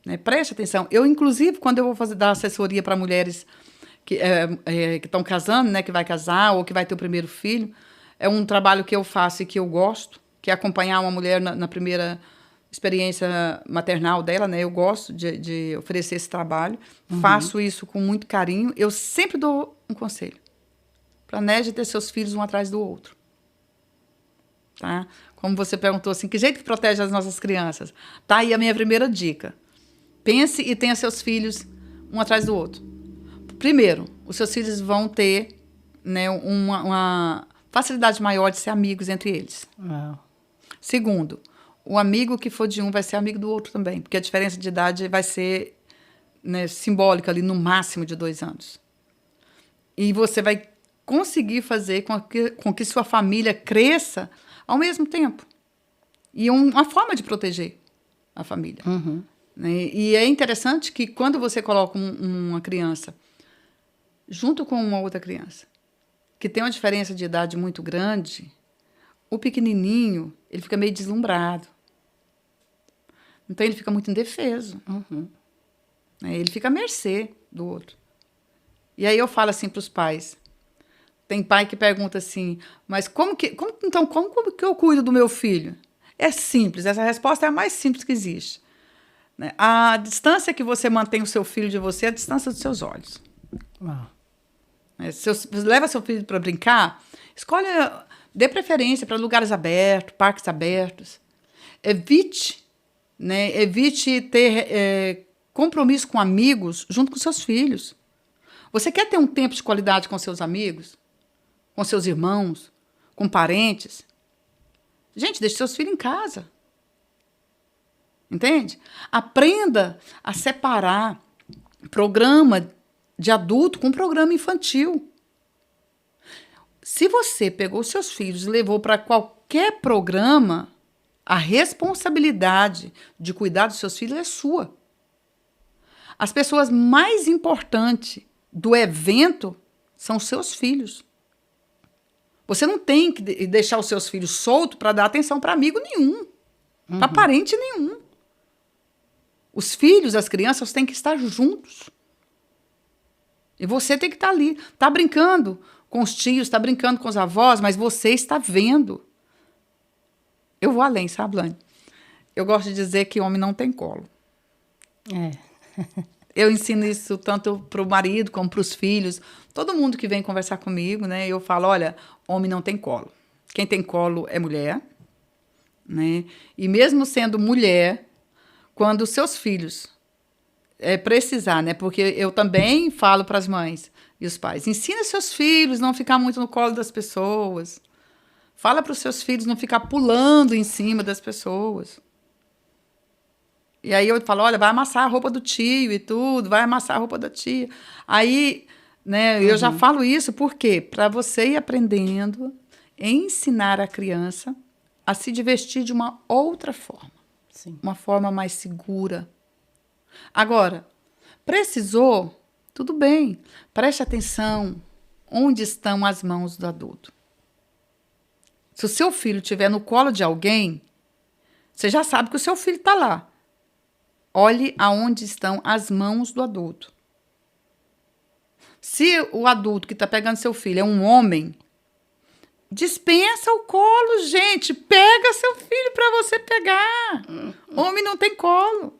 Né? Preste atenção. Eu, inclusive, quando eu vou dar assessoria para mulheres que estão casando, né, que vai casar ou que vai ter o primeiro filho. É um trabalho que eu faço e que eu gosto, que é acompanhar uma mulher na primeira experiência maternal dela, né? Eu gosto de oferecer esse trabalho. Faço isso com muito carinho. Eu sempre dou um conselho. Planeje ter seus filhos um atrás do outro. Tá? Como você perguntou assim, que jeito que protege as nossas crianças? Tá aí a minha primeira dica. Pense e tenha seus filhos um atrás do outro. Primeiro, os seus filhos vão ter, né, uma facilidade maior de ser amigos entre eles. Uau. Segundo, o amigo que for de um vai ser amigo do outro também, porque a diferença de idade vai ser, né, simbólica ali, no máximo de 2 anos. E você vai conseguir fazer com que sua família cresça ao mesmo tempo. E uma forma de proteger a família. Uhum. Né? E é interessante que quando você coloca uma criança junto com uma outra criança, que tem uma diferença de idade muito grande, o pequenininho, ele fica meio deslumbrado. Então, ele fica muito indefeso. Uhum. Né? Ele fica à mercê do outro. E aí eu falo assim para os pais. Tem pai que pergunta assim, mas como que eu cuido do meu filho? É simples, essa resposta é a mais simples que existe. Né? A distância que você mantém o seu filho de você é a distância dos seus olhos. Uau. Leva seu filho para brincar, dê preferência para lugares abertos, parques abertos. Evite ter compromisso com amigos junto com seus filhos. Você quer ter um tempo de qualidade com seus amigos? Com seus irmãos? Com parentes? Gente, deixe seus filhos em casa. Entende? Aprenda a separar programa de adulto com programa infantil. Se você pegou seus filhos e levou para qualquer programa, a responsabilidade de cuidar dos seus filhos é sua. As pessoas mais importantes do evento são os seus filhos. Você não tem que deixar os seus filhos soltos para dar atenção para amigo nenhum, para parente nenhum. Os filhos, as crianças têm que estar juntos. E você tem que estar ali. Está brincando com os tios, está brincando com os avós, mas você está vendo. Eu vou além, sabe, Lani? Eu gosto de dizer que homem não tem colo. É. Eu ensino isso tanto para o marido como para os filhos. Todo mundo que vem conversar comigo, né? Eu falo, olha, homem não tem colo. Quem tem colo é mulher. Né? E mesmo sendo mulher, quando os seus filhos precisar, né? Porque eu também falo para as mães e os pais, ensina seus filhos a não ficar muito no colo das pessoas. Fala para os seus filhos não ficar pulando em cima das pessoas. E aí eu falo, olha, vai amassar a roupa do tio e tudo, vai amassar a roupa da tia. Aí, né, eu já falo isso, por quê? Para você ir aprendendo, ensinar a criança a se divertir de uma outra forma. Sim. Uma forma mais segura. Agora, precisou, tudo bem, preste atenção onde estão as mãos do adulto. Se o seu filho estiver no colo de alguém, você já sabe que o seu filho está lá. Olhe aonde estão as mãos do adulto. Se o adulto que está pegando seu filho é um homem, dispensa o colo, gente. Pega seu filho para você pegar. Homem não tem colo.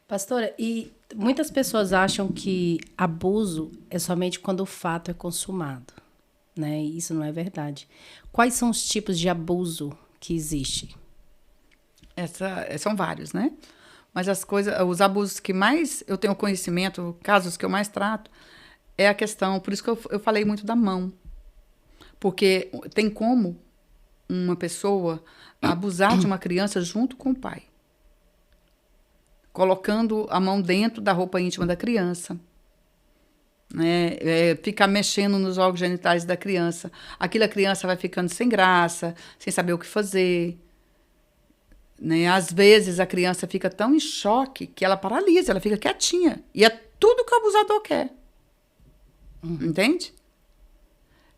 Pastora, e muitas pessoas acham que abuso é somente quando o fato é consumado, né? E isso não é verdade. Quais são os tipos de abuso que existem? São vários, né? Mas os abusos que mais eu tenho conhecimento, casos que eu mais trato, é a questão, por isso que eu falei muito da mão. Porque tem como uma pessoa abusar de uma criança junto com o pai. Colocando a mão dentro da roupa íntima da criança. Né? Ficar mexendo nos órgãos genitais da criança. Aquilo a criança vai ficando sem graça, sem saber o que fazer. Né? Às vezes a criança fica tão em choque que ela paralisa, ela fica quietinha. E é tudo que o abusador quer. Entende?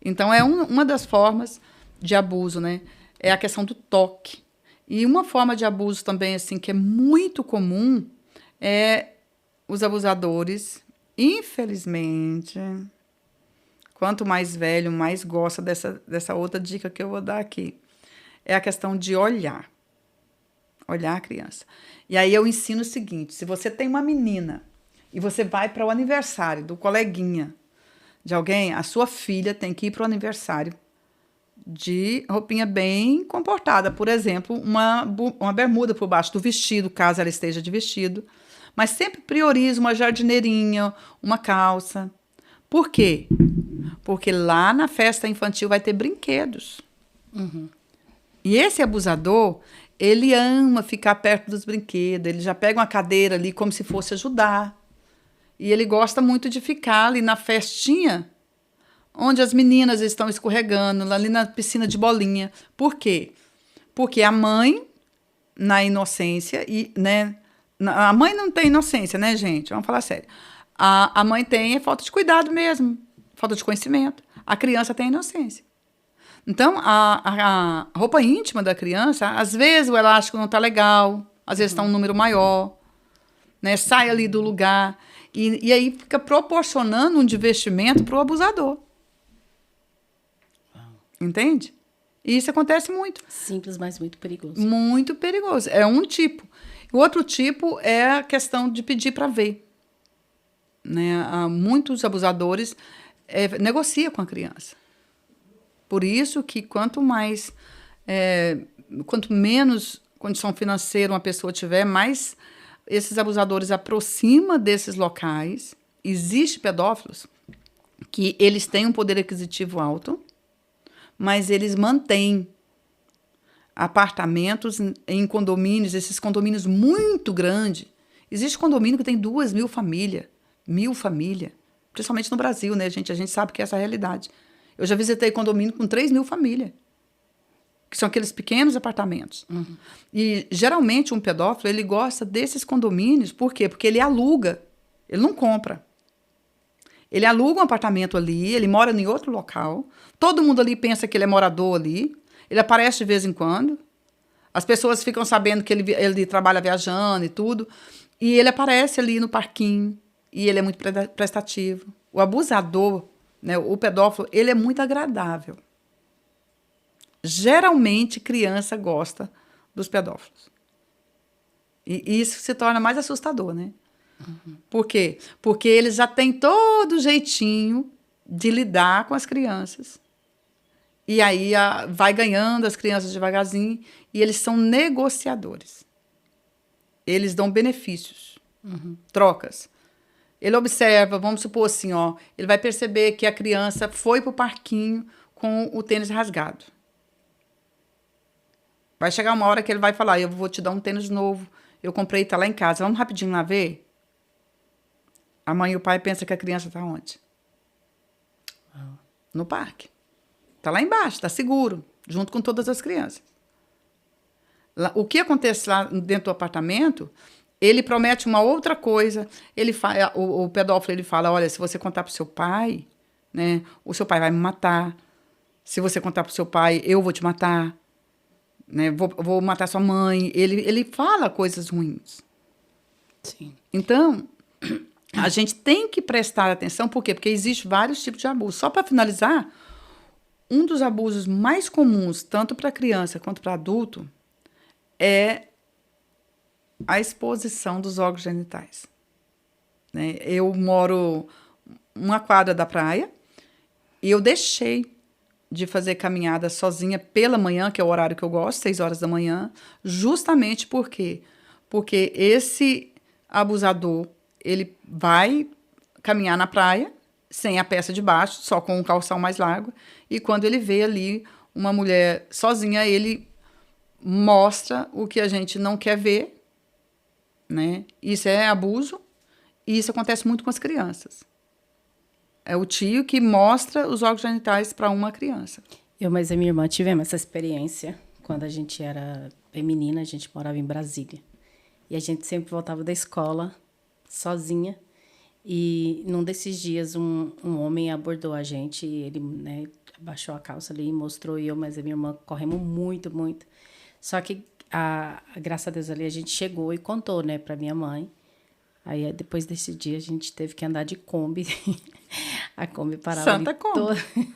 Então, é uma das formas de abuso, né? É a questão do toque. E uma forma de abuso também, assim, que é muito comum, é os abusadores, infelizmente, quanto mais velho, mais gosta dessa outra dica que eu vou dar aqui. É a questão de olhar. Olhar a criança. E aí eu ensino o seguinte, se você tem uma menina e você vai para o aniversário do coleguinha de alguém, a sua filha tem que ir para o aniversário de roupinha bem comportada. Por exemplo, uma bermuda por baixo do vestido, caso ela esteja de vestido. Mas sempre prioriza uma jardineirinha, uma calça. Por quê? Porque lá na festa infantil vai ter brinquedos. E esse abusador, ele ama ficar perto dos brinquedos. Ele já pega uma cadeira ali como se fosse ajudar. E ele gosta muito de ficar ali na festinha, onde as meninas estão escorregando, ali na piscina de bolinha. Por quê? Porque a mãe, na inocência, né? A mãe não tem inocência, né, gente? Vamos falar sério. A mãe tem falta de cuidado mesmo, falta de conhecimento. A criança tem inocência. Então, a roupa íntima da criança, às vezes o elástico não está legal, às vezes está um número maior, né? Sai ali do lugar. E aí fica proporcionando um divertimento para o abusador. Entende? E isso acontece muito. Simples, mas muito perigoso. Muito perigoso. É um tipo. O outro tipo é a questão de pedir para ver. Né? Muitos abusadores negociam com a criança. Por isso que quanto menos condição financeira uma pessoa tiver, mais esses abusadores aproximam desses locais. Existem pedófilos que eles têm um poder aquisitivo alto, mas eles mantêm apartamentos em condomínios, esses condomínios muito grandes. Existe condomínio que tem 2.000 famílias, 1.000 famílias, principalmente no Brasil, né, gente? A gente sabe que é essa a realidade. Eu já visitei condomínio com 3.000 famílias, que são aqueles pequenos apartamentos. E, geralmente, um pedófilo, ele gosta desses condomínios, por quê? Porque ele aluga, ele não compra. Ele aluga um apartamento ali, ele mora em outro local, todo mundo ali pensa que ele é morador ali, ele aparece de vez em quando, as pessoas ficam sabendo que ele trabalha viajando e tudo, e ele aparece ali no parquinho, e ele é muito prestativo. O abusador, né, o pedófilo, ele é muito agradável. Geralmente, criança gosta dos pedófilos. E isso se torna mais assustador, né? Por quê? Porque eles já têm todo o jeitinho de lidar com as crianças. E aí vai ganhando as crianças devagarzinho e eles são negociadores. Eles dão benefícios, trocas. Ele observa, vamos supor assim, ó, ele vai perceber que a criança foi para o parquinho com o tênis rasgado. Vai chegar uma hora que ele vai falar, eu vou te dar um tênis novo, eu comprei, está lá em casa, vamos rapidinho lá ver? A mãe e o pai pensam que a criança está onde? No parque. Está lá embaixo, está seguro, junto com todas as crianças. O que acontece lá dentro do apartamento, ele promete uma outra coisa. O pedófilo ele fala, olha, se você contar para o seu pai, né, o seu pai vai me matar. Se você contar para o seu pai, eu vou te matar. Né, vou matar sua mãe. Ele fala coisas ruins. Sim. Então, a gente tem que prestar atenção. Por quê? Porque existem vários tipos de abuso. Só para finalizar, um dos abusos mais comuns, tanto para criança quanto para adulto, é a exposição dos órgãos genitais. Né? Eu moro uma quadra da praia e eu deixei de fazer caminhada sozinha pela manhã, que é o horário que eu gosto, 6 horas da manhã, justamente por quê? Porque esse abusador, ele vai caminhar na praia, sem a peça de baixo, só com um calção mais largo, e quando ele vê ali uma mulher sozinha, ele mostra o que a gente não quer ver, né? Isso é abuso, e isso acontece muito com as crianças. É o tio que mostra os órgãos genitais para uma criança. Eu, mas a minha irmã tivemos essa experiência quando a gente era bem menina, a gente morava em Brasília. E a gente sempre voltava da escola sozinha. E num desses dias, um homem abordou a gente, e ele, né, abaixou a calça ali e mostrou mas a minha irmã corremos muito, muito. Só que, graças a Deus ali, a gente chegou e contou, né, pra minha mãe. Aí, depois desse dia, a gente teve que andar de Kombi A Kombi parava Santa ali Kombi.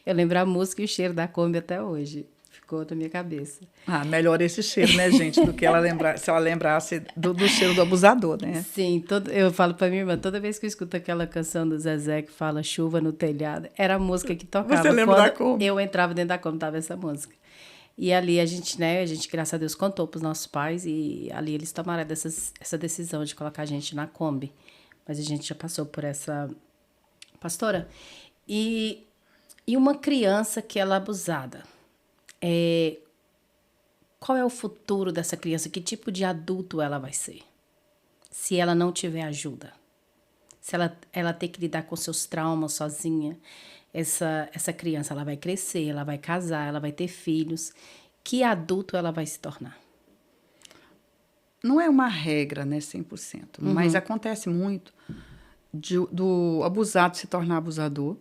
Eu lembro a música e o cheiro da Kombi até hoje. Ficou na minha cabeça. Ah, melhor esse cheiro, né, gente, do que ela lembrar, se ela lembrasse do cheiro do abusador, né? Sim, eu falo pra minha irmã, toda vez que eu escuto aquela canção do Zezé que fala Chuva no Telhado, era a música que tocava. Você lembra da Quando Kombi? eu entrava dentro da Kombi, tava essa música. E ali a gente, graças a Deus, contou pros nossos pais e ali eles tomaram essa decisão de colocar a gente na Kombi. Mas a gente já passou por essa... Pastora, e uma criança que ela é abusada, qual é o futuro dessa criança? Que tipo de adulto ela vai ser? Se ela não tiver ajuda. Se ela ter que lidar com seus traumas sozinha. Essa criança, ela vai crescer, ela vai casar, ela vai ter filhos. Que adulto ela vai se tornar? Não é uma regra, né, 100%, mas acontece muito do abusado se tornar abusador.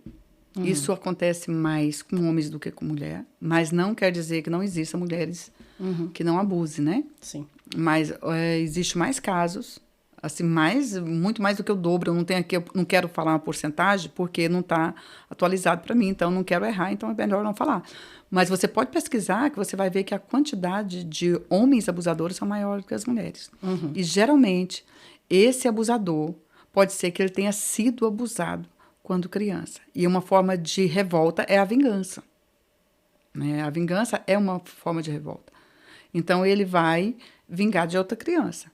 Isso acontece mais com homens do que com mulher, mas não quer dizer que não existam mulheres que não abusem, né? Sim. Mas existe mais casos, assim, muito mais do que o dobro. Eu não tenho aqui, eu não quero falar uma porcentagem porque não está atualizado para mim, então eu não quero errar, então é melhor não falar. Mas você pode pesquisar que você vai ver que a quantidade de homens abusadores são maiores do que as mulheres. E geralmente esse abusador pode ser que ele tenha sido abusado quando criança. E uma forma de revolta é a vingança. Né? A vingança é uma forma de revolta. Então, ele vai vingar de outra criança.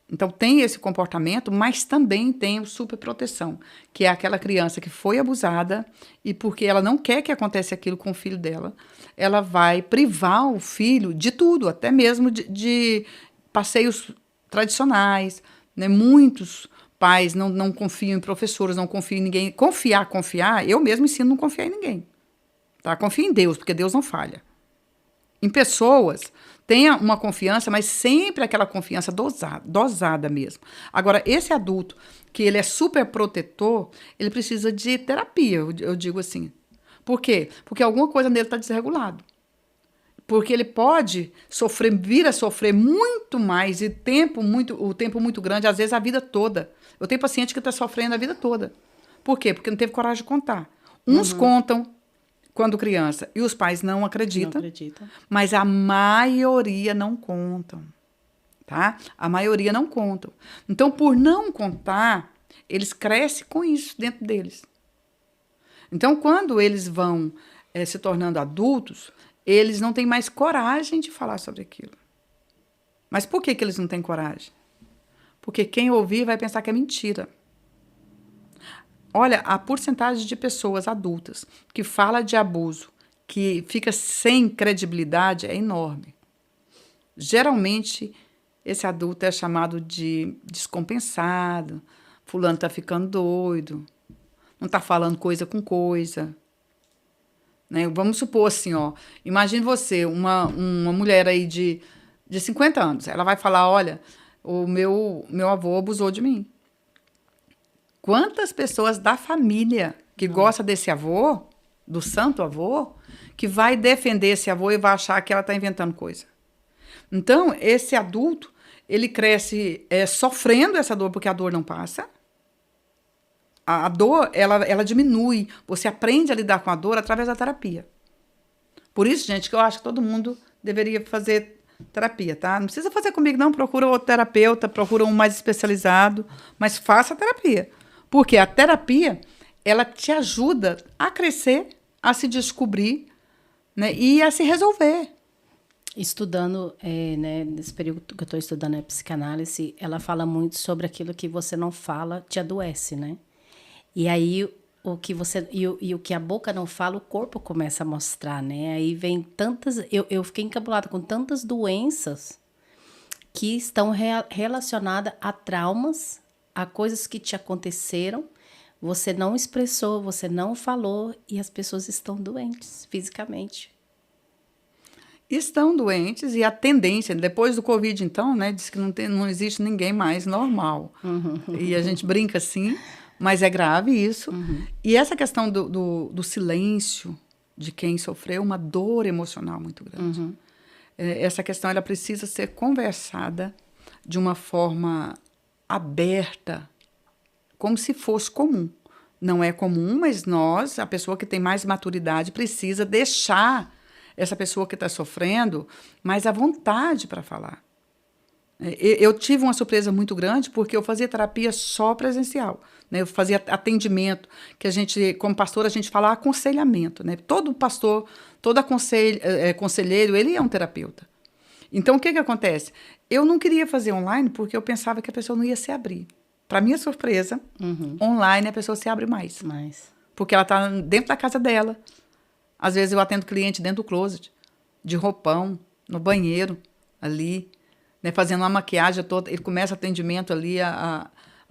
Então, tem esse comportamento, mas também tem o superproteção, que é aquela criança que foi abusada e porque ela não quer que aconteça aquilo com o filho dela, ela vai privar o filho de tudo, até mesmo de passeios tradicionais. Né? Muitos pais não confiam em professores, não confiam em ninguém. Confiar, eu mesmo ensino a não confiar em ninguém. Tá? Confia em Deus, porque Deus não falha. Em pessoas, tenha uma confiança, mas sempre aquela confiança dosada mesmo. Agora, esse adulto, que ele é super protetor, ele precisa de terapia, eu digo assim. Por quê? Porque alguma coisa nele está desregulado. Porque ele pode vir a sofrer muito mais, e o tempo muito grande, às vezes a vida toda. Eu tenho paciente que está sofrendo a vida toda. Por quê? Porque não teve coragem de contar. Uns contam quando criança e os pais não acreditam, mas a maioria não contam. Tá? A maioria não contam. Então, por não contar, eles crescem com isso dentro deles. Então, quando eles vão se tornando adultos, eles não têm mais coragem de falar sobre aquilo. Mas por que eles não têm coragem? Porque quem ouvir vai pensar que é mentira. Olha, a porcentagem de pessoas adultas que fala de abuso, que fica sem credibilidade, é enorme. Geralmente, esse adulto é chamado de descompensado, fulano está ficando doido, não está falando coisa com coisa. Né? Vamos supor assim, imagine você, uma mulher aí de 50 anos, ela vai falar, olha, o meu avô abusou de mim. Quantas pessoas da família que gosta desse avô, do santo avô, que vai defender esse avô e vai achar que ela está inventando coisa? Então, esse adulto, ele cresce sofrendo essa dor, porque a dor não passa. A dor, ela diminui. Você aprende a lidar com a dor através da terapia. Por isso, gente, que eu acho que todo mundo deveria fazer terapia, tá? Não precisa fazer comigo, não. Procura outro terapeuta, procura um mais especializado, mas faça a terapia. Porque a terapia, ela te ajuda a crescer, a se descobrir, né, e a se resolver. Estudando, nesse período que eu estou estudando a psicanálise, ela fala muito sobre aquilo que você não fala te adoece, né? E aí, o que a boca não fala, o corpo começa a mostrar, né? Aí vem tantas... Eu fiquei encabulada com tantas doenças que estão relacionadas a traumas, a coisas que te aconteceram, você não expressou, você não falou, e as pessoas estão doentes fisicamente. Estão doentes, e a tendência, depois do Covid, então, né, diz que não existe ninguém mais normal. E a gente brinca assim, mas é grave isso. E essa questão do silêncio de quem sofreu uma dor emocional muito grande. Essa questão ela precisa ser conversada de uma forma aberta, como se fosse comum. Não é comum, mas nós, a pessoa que tem mais maturidade, precisa deixar essa pessoa que está sofrendo mais à vontade para falar. Eu tive uma surpresa muito grande porque eu fazia terapia só presencial, né? Eu fazia atendimento, que a gente, como pastor, a gente fala aconselhamento, né? Todo pastor, todo conselheiro, ele é um terapeuta. Então, o que acontece? Eu não queria fazer online porque eu pensava que a pessoa não ia se abrir. Para minha surpresa, online a pessoa se abre mais. Porque ela está dentro da casa dela. Às vezes eu atendo cliente dentro do closet, de roupão, no banheiro, ali, né, fazendo uma maquiagem toda. Ele começa o atendimento ali, a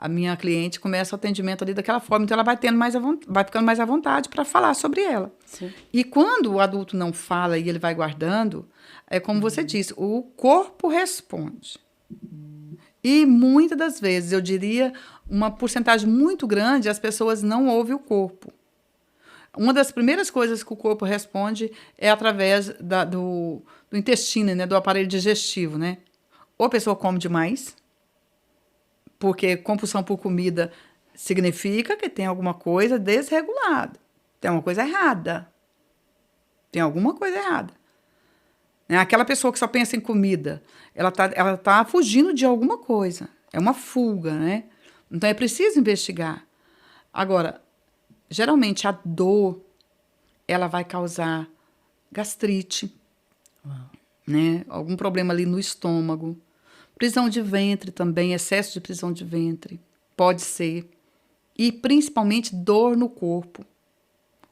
minha cliente começa o atendimento ali daquela forma. Então, ela vai ficando mais à vontade para falar sobre ela. Sim. E quando o adulto não fala e ele vai guardando, é como você disse, o corpo responde. E muitas das vezes, eu diria, uma porcentagem muito grande, as pessoas não ouvem o corpo. Uma das primeiras coisas que o corpo responde é através do intestino, né, do aparelho digestivo, né? Ou a pessoa come demais, porque compulsão por comida significa que tem alguma coisa desregulada, tem uma coisa errada. Tem alguma coisa errada. Aquela pessoa que só pensa em comida, ela tá fugindo de alguma coisa. É uma fuga, né? Então, é preciso investigar. Agora, geralmente, a dor, ela vai causar gastrite, né? Algum problema ali no estômago. Prisão de ventre também, excesso de prisão de ventre, pode ser. E, principalmente, dor no corpo.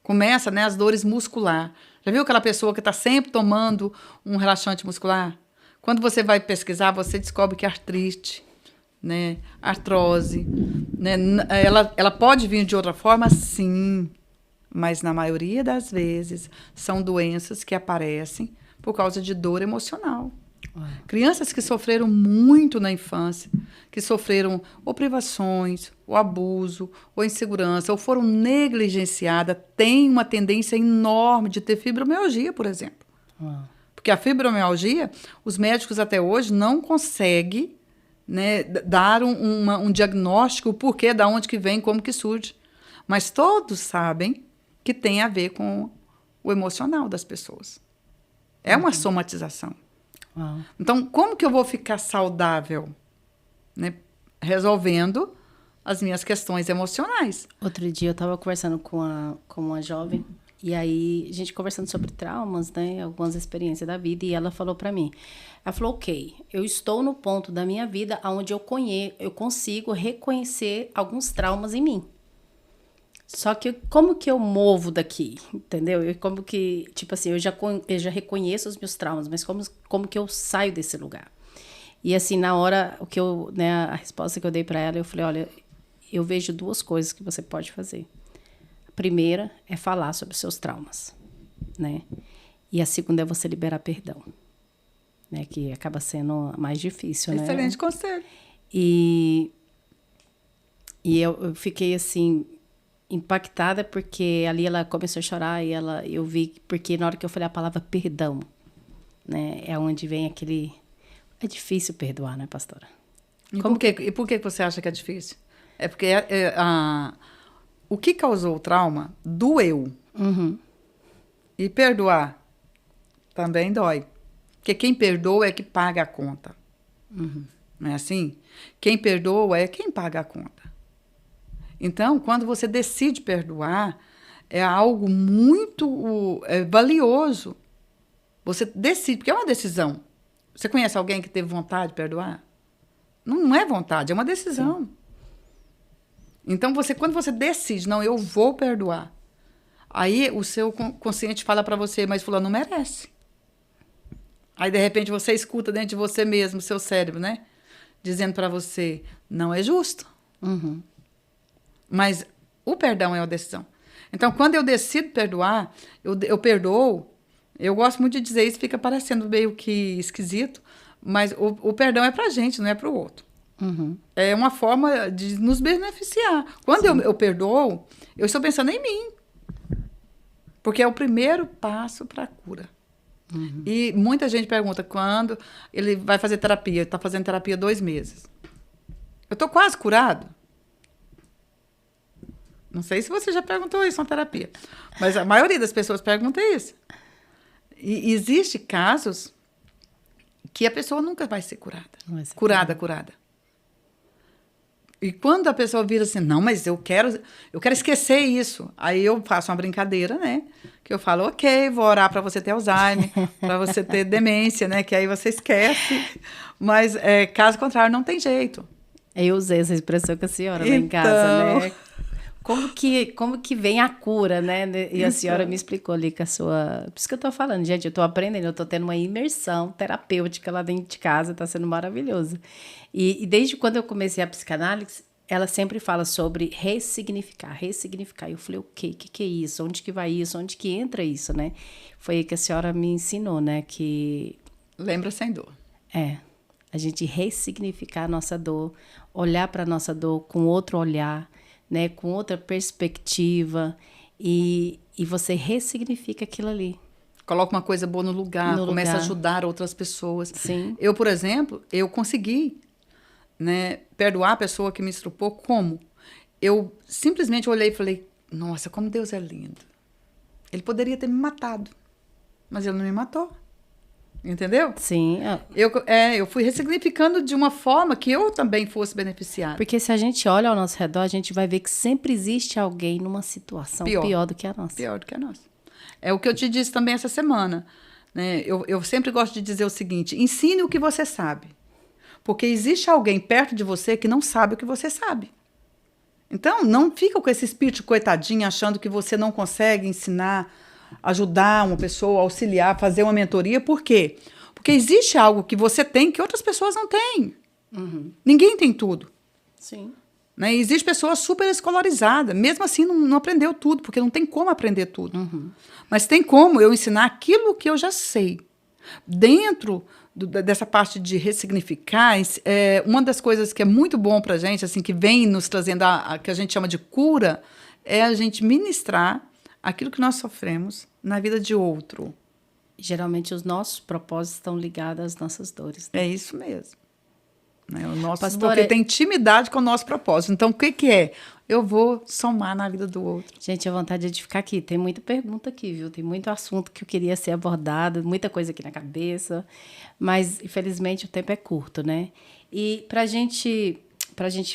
Começa, né, as dores muscular. Já viu aquela pessoa que está sempre tomando um relaxante muscular? Quando você vai pesquisar, você descobre que é artrite, né, artrose. Né, ela pode vir de outra forma, sim, mas na maioria das vezes são doenças que aparecem por causa de dor emocional. Crianças que sofreram muito na infância, que sofreram ou privações, ou abuso, ou insegurança, ou foram negligenciadas, têm uma tendência enorme de ter fibromialgia, por exemplo. Porque a fibromialgia, os médicos até hoje não conseguem, né, dar um diagnóstico, o porquê, de onde que vem, como que surge. Mas todos sabem que tem a ver com o emocional das pessoas. É uma somatização. Então, como que eu vou ficar saudável? Né? Resolvendo as minhas questões emocionais. Outro dia eu estava conversando com uma jovem, e aí a gente conversando sobre traumas, né, algumas experiências da vida, e ela falou para mim, ela falou, ok, eu estou no ponto da minha vida onde eu consigo reconhecer alguns traumas em mim. Só que como que eu movo daqui, entendeu? Como que, tipo assim, eu já reconheço os meus traumas, mas como que eu saio desse lugar? E assim, na hora, a resposta que eu dei para ela, eu falei, olha, eu vejo duas coisas que você pode fazer. A primeira é falar sobre os seus traumas, né? E a segunda é você liberar perdão, né? Que acaba sendo mais difícil, né? Excelente conselho. E eu fiquei assim impactada porque ali ela começou a chorar e eu vi porque na hora que eu falei a palavra perdão, né, é onde vem aquele é difícil perdoar, né, pastora? E por que você acha que é difícil? É porque o que causou o trauma doeu. E perdoar também dói. Porque quem perdoa é que paga a conta. Não é assim? Quem perdoa é quem paga a conta. Então, quando você decide perdoar, é algo muito valioso. Você decide, porque é uma decisão. Você conhece alguém que teve vontade de perdoar? Não é vontade, é uma decisão. Sim. Então, quando você decide, não, eu vou perdoar, aí o seu consciente fala para você, mas fulano não merece. Aí, de repente, você escuta dentro de você mesmo, seu cérebro, né? Dizendo para você, não é justo. Mas o perdão é uma decisão. Então, quando eu decido perdoar, eu perdoo. Eu gosto muito de dizer isso, fica parecendo meio que esquisito, mas o perdão é para a gente, não é para o outro. É uma forma de nos beneficiar. Quando eu perdoo, eu estou pensando em mim. Porque é o primeiro passo para a cura. E muita gente pergunta quando ele vai fazer terapia. Ele está fazendo terapia 2 meses. Eu estou quase curado? Não sei se você já perguntou isso na terapia, mas a maioria das pessoas pergunta isso. E existe casos que a pessoa nunca vai ser curada. Curada. E quando a pessoa vira assim, não, mas eu quero esquecer isso. Aí eu faço uma brincadeira, né? Que eu falo, ok, vou orar para você ter Alzheimer, para você ter demência, né? Que aí você esquece. Mas, caso contrário, não tem jeito. Eu usei essa expressão com a senhora lá em casa, né? Como que vem a cura, né? E a senhora me explicou ali com a sua... Por isso que eu tô falando, gente, eu tô aprendendo, eu tô tendo uma imersão terapêutica lá dentro de casa, tá sendo maravilhoso. E desde quando eu comecei a psicanálise, ela sempre fala sobre ressignificar. E eu falei, o quê? O que é isso? Onde que vai isso? Onde que entra isso, né? Foi aí que a senhora me ensinou, né? Que... Lembra sem dor. A gente ressignificar a nossa dor, olhar para a nossa dor com outro olhar, né, com outra perspectiva, e você ressignifica aquilo ali. Coloca uma coisa boa no lugar, começa a ajudar outras pessoas. Sim. Eu, por exemplo, eu consegui, né, perdoar a pessoa que me estrupou. Como? Eu simplesmente olhei e falei, nossa, como Deus é lindo. Ele poderia ter me matado, mas ele não me matou. Entendeu? Sim. Eu fui ressignificando de uma forma que eu também fosse beneficiada. Porque se a gente olha ao nosso redor, a gente vai ver que sempre existe alguém numa situação pior do que a nossa. Pior do que a nossa. É o que eu te disse também essa semana. Né? Eu sempre gosto de dizer o seguinte, ensine o que você sabe. Porque existe alguém perto de você que não sabe o que você sabe. Então, não fica com esse espírito coitadinho achando que você não consegue ensinar, ajudar uma pessoa, auxiliar, fazer uma mentoria. Por quê? Porque existe algo que você tem que outras pessoas não têm. Uhum. Ninguém tem tudo. Sim. Né? Existe pessoa super escolarizada, mesmo assim não aprendeu tudo, porque não tem como aprender tudo. Uhum. Mas tem como eu ensinar aquilo que eu já sei. Dentro dessa parte de ressignificar, uma das coisas que é muito bom para a gente, assim, que vem nos trazendo a que a gente chama de cura, é a gente ministrar aquilo que nós sofremos na vida de outro. Geralmente os nossos propósitos estão ligados às nossas dores. Né? É isso mesmo. Né? Pastora, porque tem intimidade com o nosso propósito. Então, o que é? Eu vou somar na vida do outro. Gente, a vontade é de ficar aqui. Tem muita pergunta aqui, viu? Tem muito assunto que eu queria ser abordado, muita coisa aqui na cabeça. Mas, infelizmente, o tempo é curto, né? E pra gente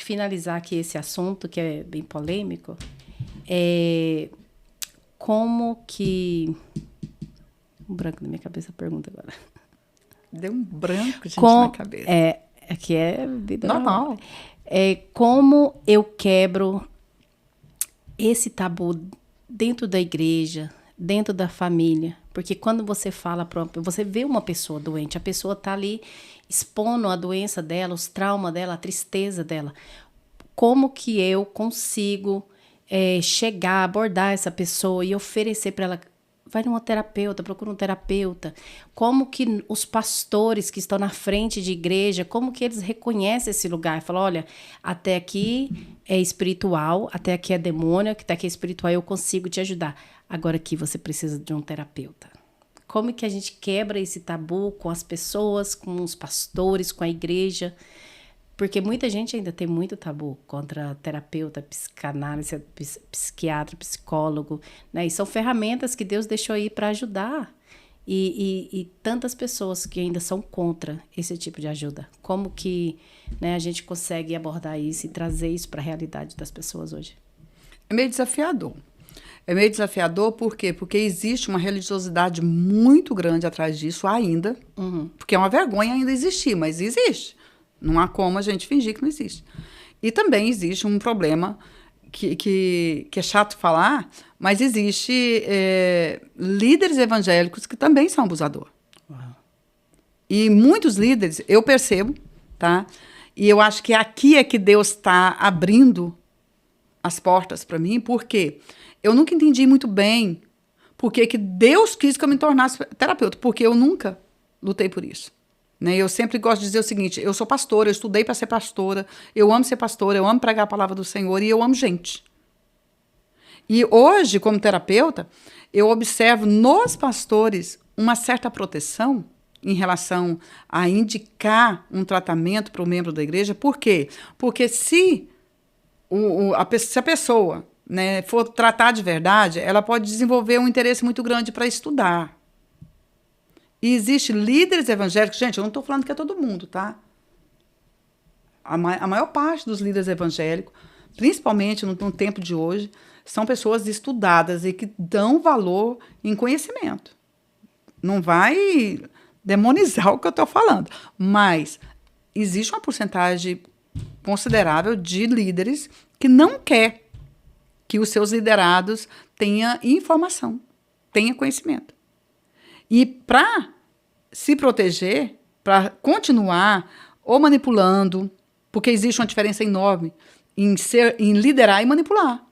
finalizar aqui esse assunto, que é bem polêmico, como que... Um branco na minha cabeça a pergunta agora. Deu um branco, gente, na cabeça. Aqui é vida normal. Como eu quebro esse tabu dentro da igreja, dentro da família. Porque quando você fala, você vê uma pessoa doente, a pessoa está ali expondo a doença dela, os traumas dela, a tristeza dela. Como que eu consigo chegar, abordar essa pessoa e oferecer para ela... Vai numa terapeuta, procura um terapeuta. Como que os pastores que estão na frente de igreja, como que eles reconhecem esse lugar? Falam, olha, até aqui é espiritual, até aqui é demônio, até aqui é espiritual, eu consigo te ajudar. Agora aqui você precisa de um terapeuta. Como que a gente quebra esse tabu com as pessoas, com os pastores, com a igreja? Porque muita gente ainda tem muito tabu contra terapeuta, psicanálise, psiquiatra, psicólogo, né? E são ferramentas que Deus deixou aí para ajudar. E tantas pessoas que ainda são contra esse tipo de ajuda. Como que, né, a gente consegue abordar isso e trazer isso para a realidade das pessoas hoje? É meio desafiador. É meio desafiador por quê? Porque existe uma religiosidade muito grande atrás disso ainda. Uhum. Porque é uma vergonha ainda existir, mas existe. Não há como a gente fingir que não existe. E também existe um problema que é chato falar, mas existe líderes evangélicos que também são abusadores. Uau. E muitos líderes, eu percebo, tá? E eu acho que aqui é que Deus está abrindo as portas para mim, porque eu nunca entendi muito bem por que Deus quis que eu me tornasse terapeuta, porque eu nunca lutei por isso. Eu sempre gosto de dizer o seguinte, eu sou pastora, eu estudei para ser pastora, eu amo ser pastora, eu amo pregar a palavra do Senhor e eu amo gente. E hoje, como terapeuta, eu observo nos pastores uma certa proteção em relação a indicar um tratamento para o membro da igreja. Por quê? Porque se a pessoa né, for tratar de verdade, ela pode desenvolver um interesse muito grande para estudar. E existem líderes evangélicos, gente, eu não estou falando que é todo mundo, tá? A maior parte dos líderes evangélicos, principalmente no tempo de hoje, são pessoas estudadas e que dão valor em conhecimento. Não vai demonizar o que eu estou falando, mas existe uma porcentagem considerável de líderes que não quer que os seus liderados tenham informação, tenham conhecimento. E para se proteger, para continuar ou manipulando, porque existe uma diferença enorme em liderar e manipular.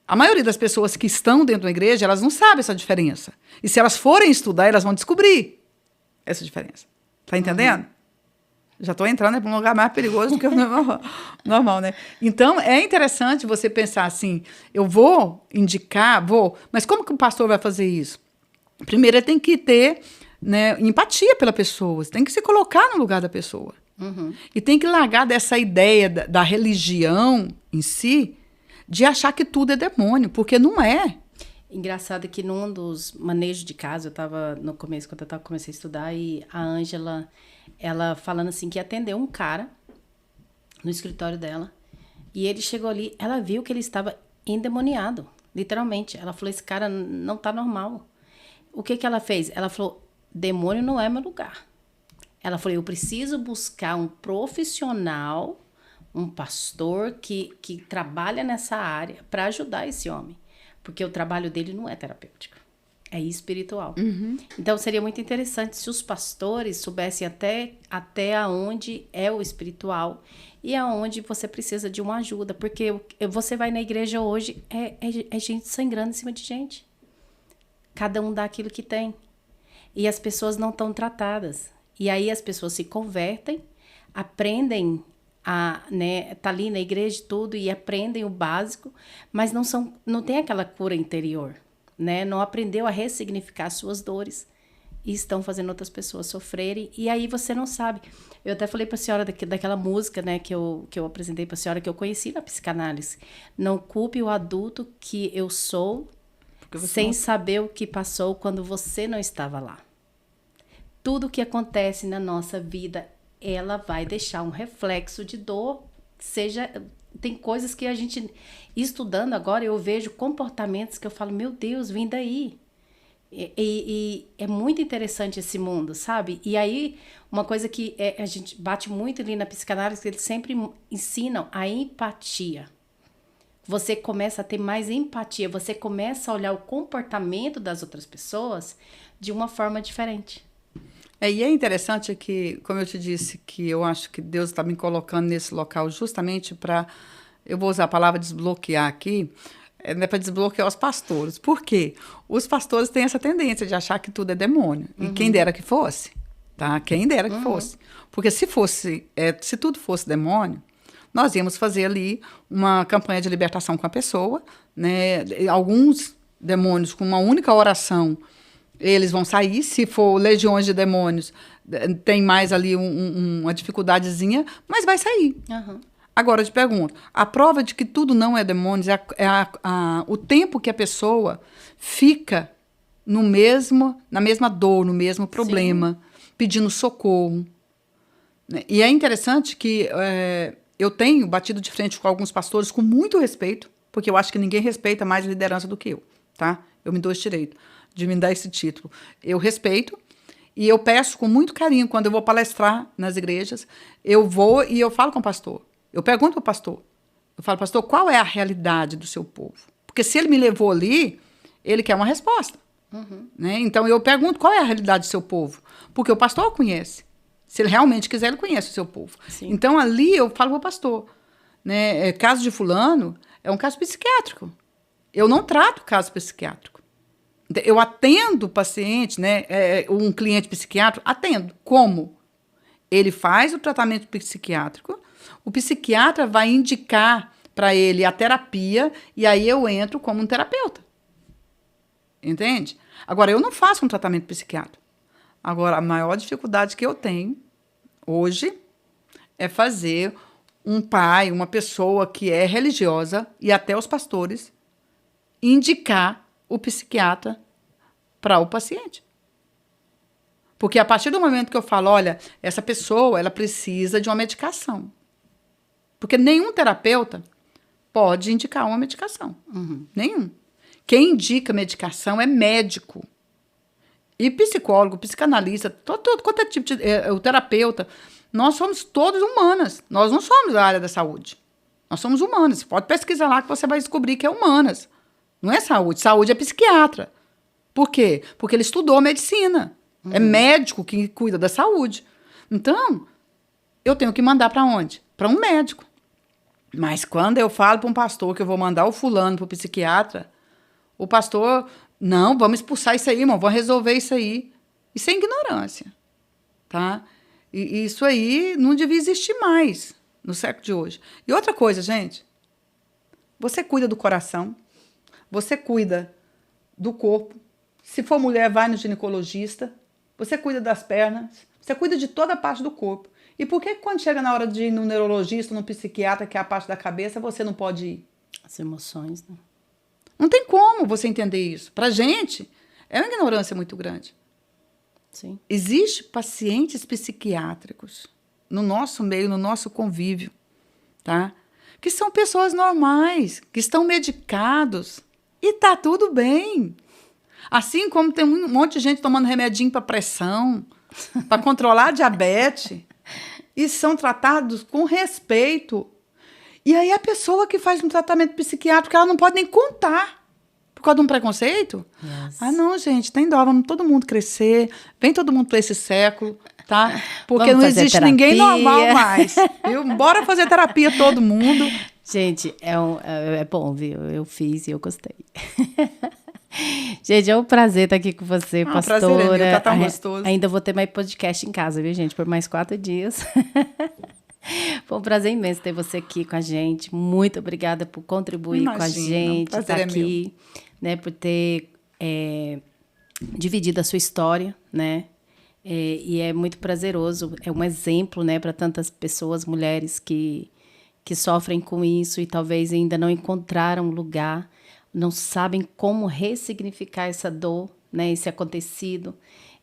A maioria das pessoas que estão dentro da igreja, elas não sabem essa diferença. E se elas forem estudar, elas vão descobrir essa diferença. Tá entendendo? Já estou entrando para um lugar mais perigoso do que o normal, né? Então, é interessante você pensar assim, eu vou indicar, mas como que o pastor vai fazer isso? Primeiro, ele tem que ter, né, empatia pela pessoa, tem que se colocar no lugar da pessoa. E tem que largar dessa ideia da religião em si, de achar que tudo é demônio, porque não é. Engraçado que num dos manejos de casa, eu estava no começo, quando eu comecei a estudar, e a Ângela, ela falando assim, que atendeu um cara no escritório dela, e ele chegou ali, ela viu que ele estava endemoniado, literalmente. Ela falou, esse cara não tá normal. O que ela fez? Ela falou, demônio não é meu lugar. Ela falou, eu preciso buscar um profissional, um pastor que trabalha nessa área para ajudar esse homem. Porque o trabalho dele não é terapêutico, é espiritual. Então, seria muito interessante se os pastores soubessem até aonde é o espiritual e aonde você precisa de uma ajuda. Porque você vai na igreja hoje, é gente sangrando em cima de gente. Cada um dá aquilo que tem. E as pessoas não estão tratadas. E aí as pessoas se convertem, aprendem tá ali na igreja e tudo, e aprendem o básico, mas não tem aquela cura interior, né? Não aprendeu a ressignificar suas dores e estão fazendo outras pessoas sofrerem, e aí você não sabe. Eu até falei para a senhora daquela música, né, que eu apresentei para a senhora, que eu conheci na psicanálise. Não culpe o adulto que eu sou, sem saber o que passou quando você não estava lá. Tudo que acontece na nossa vida, ela vai deixar um reflexo de dor, tem coisas que a gente, estudando agora, eu vejo comportamentos que eu falo, meu Deus, vem daí. E é muito interessante esse mundo, sabe? E aí, uma coisa que a gente bate muito ali na psicanálise, que eles sempre ensinam a empatia. Você começa a ter mais empatia, você começa a olhar o comportamento das outras pessoas de uma forma diferente. E é interessante que, como eu te disse, que eu acho que Deus está me colocando nesse local justamente para, eu vou usar a palavra desbloquear aqui, para desbloquear os pastores. Por quê? Os pastores têm essa tendência de achar que tudo é demônio. E quem dera que fosse, tá? Quem dera que fosse. Porque se tudo fosse demônio, nós íamos fazer ali uma campanha de libertação com a pessoa, né? Alguns demônios com uma única oração, eles vão sair. Se for legiões de demônios, tem mais ali uma dificuldadezinha, mas vai sair. Agora, eu te pergunto, a prova de que tudo não é demônios o tempo que a pessoa fica na mesma dor, no mesmo problema, pedindo socorro. E é interessante que eu tenho batido de frente com alguns pastores com muito respeito, porque eu acho que ninguém respeita mais a liderança do que eu, tá? Eu me dou esse direito de me dar esse título. Eu respeito e eu peço com muito carinho, quando eu vou palestrar nas igrejas, eu vou e eu falo com o pastor. Eu pergunto para o pastor. Eu falo, pastor, qual é a realidade do seu povo? Porque se ele me levou ali, ele quer uma resposta. Né? Então, eu pergunto qual é a realidade do seu povo. Porque o pastor conhece. Se ele realmente quiser, ele conhece o seu povo. Sim. Então, ali eu falo para o pastor. Né? Caso de fulano é um caso psiquiátrico. Eu não trato caso psiquiátrico. Eu atendo paciente, né, um cliente psiquiátrico, atendo. Como? Ele faz o tratamento psiquiátrico, o psiquiatra vai indicar para ele a terapia, e aí eu entro como um terapeuta. Entende? Agora, eu não faço um tratamento psiquiátrico. Agora, a maior dificuldade que eu tenho hoje é fazer um pai, uma pessoa que é religiosa e até os pastores indicar o psiquiatra para o paciente. Porque a partir do momento que eu falo, olha, essa pessoa ela precisa de uma medicação. Porque nenhum terapeuta pode indicar uma medicação. Nenhum. Quem indica medicação é médico. E psicólogo, psicanalista, todo quanto é tipo de... o terapeuta, nós somos todos humanas. Nós não somos da área da saúde. Nós somos humanas. Você pode pesquisar lá que você vai descobrir que é humanas. Não é saúde. Saúde é psiquiatra. Por quê? Porque ele estudou medicina. É médico que cuida da saúde. Então, eu tenho que mandar para onde? Para um médico. Mas quando eu falo para um pastor que eu vou mandar o fulano para o psiquiatra, o pastor, não, vamos expulsar isso aí, irmão, vamos resolver isso aí. Isso é ignorância, tá? E isso aí não devia existir mais no século de hoje. E outra coisa, gente, você cuida do coração, você cuida do corpo. Se for mulher, vai no ginecologista. Você cuida das pernas, você cuida de toda a parte do corpo. E por que quando chega na hora de ir no neurologista, no psiquiatra, que é a parte da cabeça, você não pode ir? As emoções, né? Não tem como você entender isso. Pra gente, é uma ignorância muito grande. Sim. Existem pacientes psiquiátricos no nosso meio, no nosso convívio, tá? Que são pessoas normais, que estão medicados e tá tudo bem. Assim como tem um monte de gente tomando remedinho para pressão, para controlar a diabetes, e são tratados com respeito. E aí a pessoa que faz um tratamento psiquiátrico, ela não pode nem contar, por causa de um preconceito. Yes. Ah, não, gente, tem dó, vamos todo mundo crescer, vem todo mundo para esse século, tá? Porque Vamos não existe terapia. ninguém normal mais. Viu? Bora fazer terapia todo mundo. Gente, é bom, viu? Eu fiz e eu gostei. Gente, é um prazer estar aqui com você, pastora. Prazer é meu, tá tão gostoso. Ainda vou ter mais podcast em casa, viu, gente? Por mais 4 dias. Foi um prazer imenso ter você aqui com a gente. Muito obrigada por contribuir com a gente, estar aqui, né? Por ter dividido a sua história, né? E é muito prazeroso. É um exemplo, né, para tantas pessoas, mulheres que sofrem com isso e talvez ainda não encontraram lugar, não sabem como ressignificar essa dor, né, esse acontecido,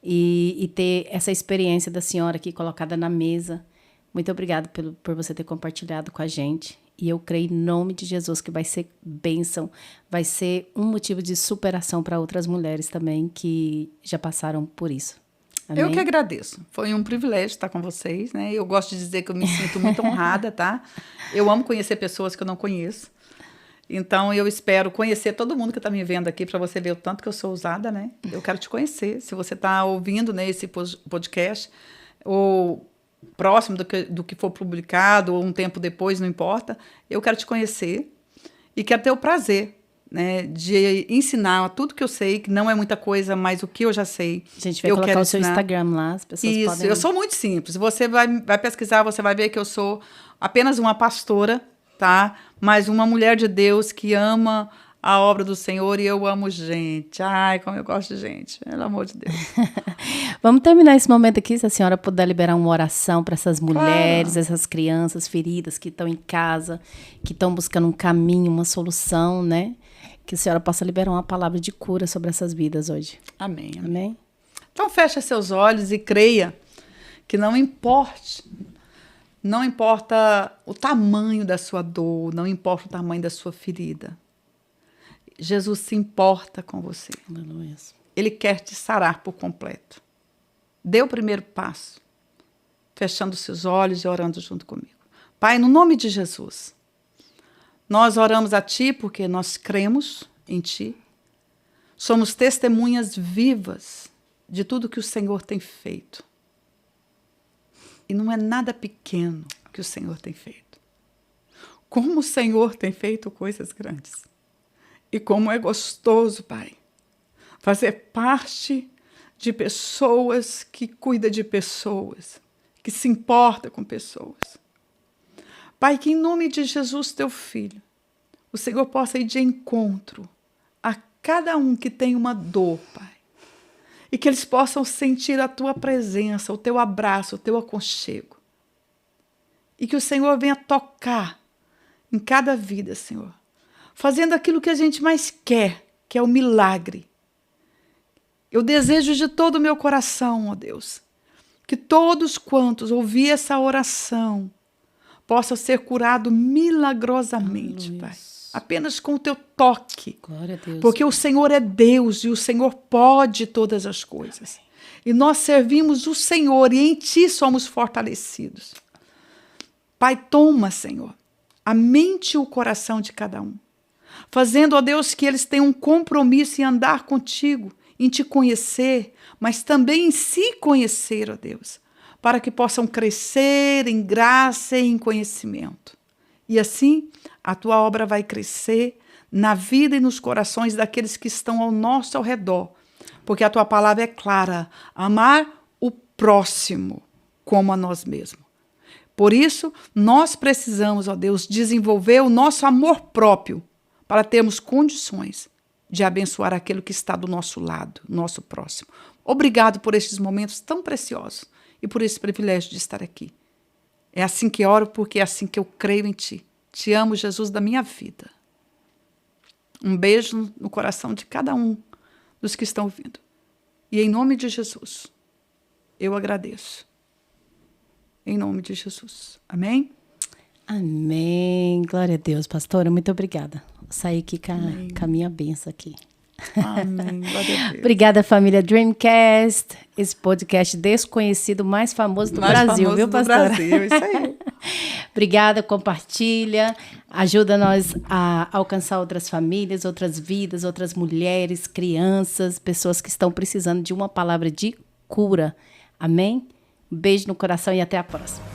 e ter essa experiência da senhora aqui colocada na mesa. Muito obrigada por você ter compartilhado com a gente. E eu creio em nome de Jesus que vai ser bênção, vai ser um motivo de superação para outras mulheres também que já passaram por isso. Amém? Eu que agradeço. Foi um privilégio estar com vocês, né? Eu gosto de dizer que eu me sinto muito honrada, tá? Eu amo conhecer pessoas que eu não conheço. Então, eu espero conhecer todo mundo que está me vendo aqui, para você ver o tanto que eu sou usada, né? Eu quero te conhecer. Se você está ouvindo, né, esse podcast, ou próximo do que for publicado, ou um tempo depois, não importa, eu quero te conhecer e quero ter o prazer, né, de ensinar tudo que eu sei, que não é muita coisa, mas o que eu já sei. A gente vai colocar o seu Instagram lá, as pessoas Isso, podem... eu sou muito simples. Você vai pesquisar, você vai ver que eu sou apenas uma pastora, tá? Mas uma mulher de Deus que ama a obra do Senhor e eu amo gente. Ai, como eu gosto de gente, pelo amor de Deus. Vamos terminar esse momento aqui, se a senhora puder liberar uma oração para essas mulheres, claro, essas crianças feridas que estão em casa, que estão buscando um caminho, uma solução, né? Que a senhora possa liberar uma palavra de cura sobre essas vidas hoje. Amém. Amém? Então, feche seus olhos e creia que não importa o tamanho da sua dor, não importa o tamanho da sua ferida. Jesus se importa com você. Aleluia. Ele quer te sarar por completo. Dê o primeiro passo, fechando seus olhos e orando junto comigo. Pai, no nome de Jesus, nós oramos a Ti porque nós cremos em Ti. Somos testemunhas vivas de tudo que o Senhor tem feito. E não é nada pequeno que o Senhor tem feito. Como o Senhor tem feito coisas grandes. E como é gostoso, Pai, fazer parte de pessoas que cuidam de pessoas, que se importa com pessoas. Pai, que em nome de Jesus, Teu Filho, o Senhor possa ir de encontro a cada um que tem uma dor, Pai. E que eles possam sentir a Tua presença, o Teu abraço, o Teu aconchego. e que o Senhor venha tocar em cada vida, Senhor, fazendo aquilo que a gente mais quer, que é o milagre. Eu desejo de todo o meu coração, ó Deus, que todos quantos ouvir essa oração possam ser curados milagrosamente, Pai. Apenas com o teu toque. Glória a Deus. Porque o Senhor é Deus e o Senhor pode todas as coisas. E nós servimos o Senhor e em Ti somos fortalecidos. Pai, toma, Senhor, a mente e o coração de cada um, fazendo, ó Deus, que eles tenham um compromisso em andar contigo, em Te conhecer, mas também em se conhecer, ó Deus, para que possam crescer em graça e em conhecimento. E assim, a Tua obra vai crescer na vida e nos corações daqueles que estão ao nosso redor, porque a Tua palavra é clara, amar o próximo como a nós mesmos. Por isso, nós precisamos, ó Deus, desenvolver o nosso amor próprio para termos condições de abençoar aquele que está do nosso lado, nosso próximo. Obrigado por estes momentos tão preciosos e por esse privilégio de estar aqui. É assim que oro, porque é assim que eu creio em Ti. Te amo, Jesus, da minha vida. Um beijo no coração de cada um dos que estão ouvindo. E em nome de Jesus, eu agradeço. Em nome de Jesus. Amém? Amém. Glória a Deus, pastora. Muito obrigada. Vou sair aqui com a minha bênção aqui. Amém. Glória a Deus. Obrigada, família Dreamcast. Esse podcast desconhecido mais famoso do Brasil, viu, pastora? Brasil, isso aí. Obrigada, compartilha. Ajuda nós a alcançar outras famílias, outras vidas, outras mulheres, crianças, pessoas que estão precisando de uma palavra de cura. Amém? Um beijo no coração e até a próxima.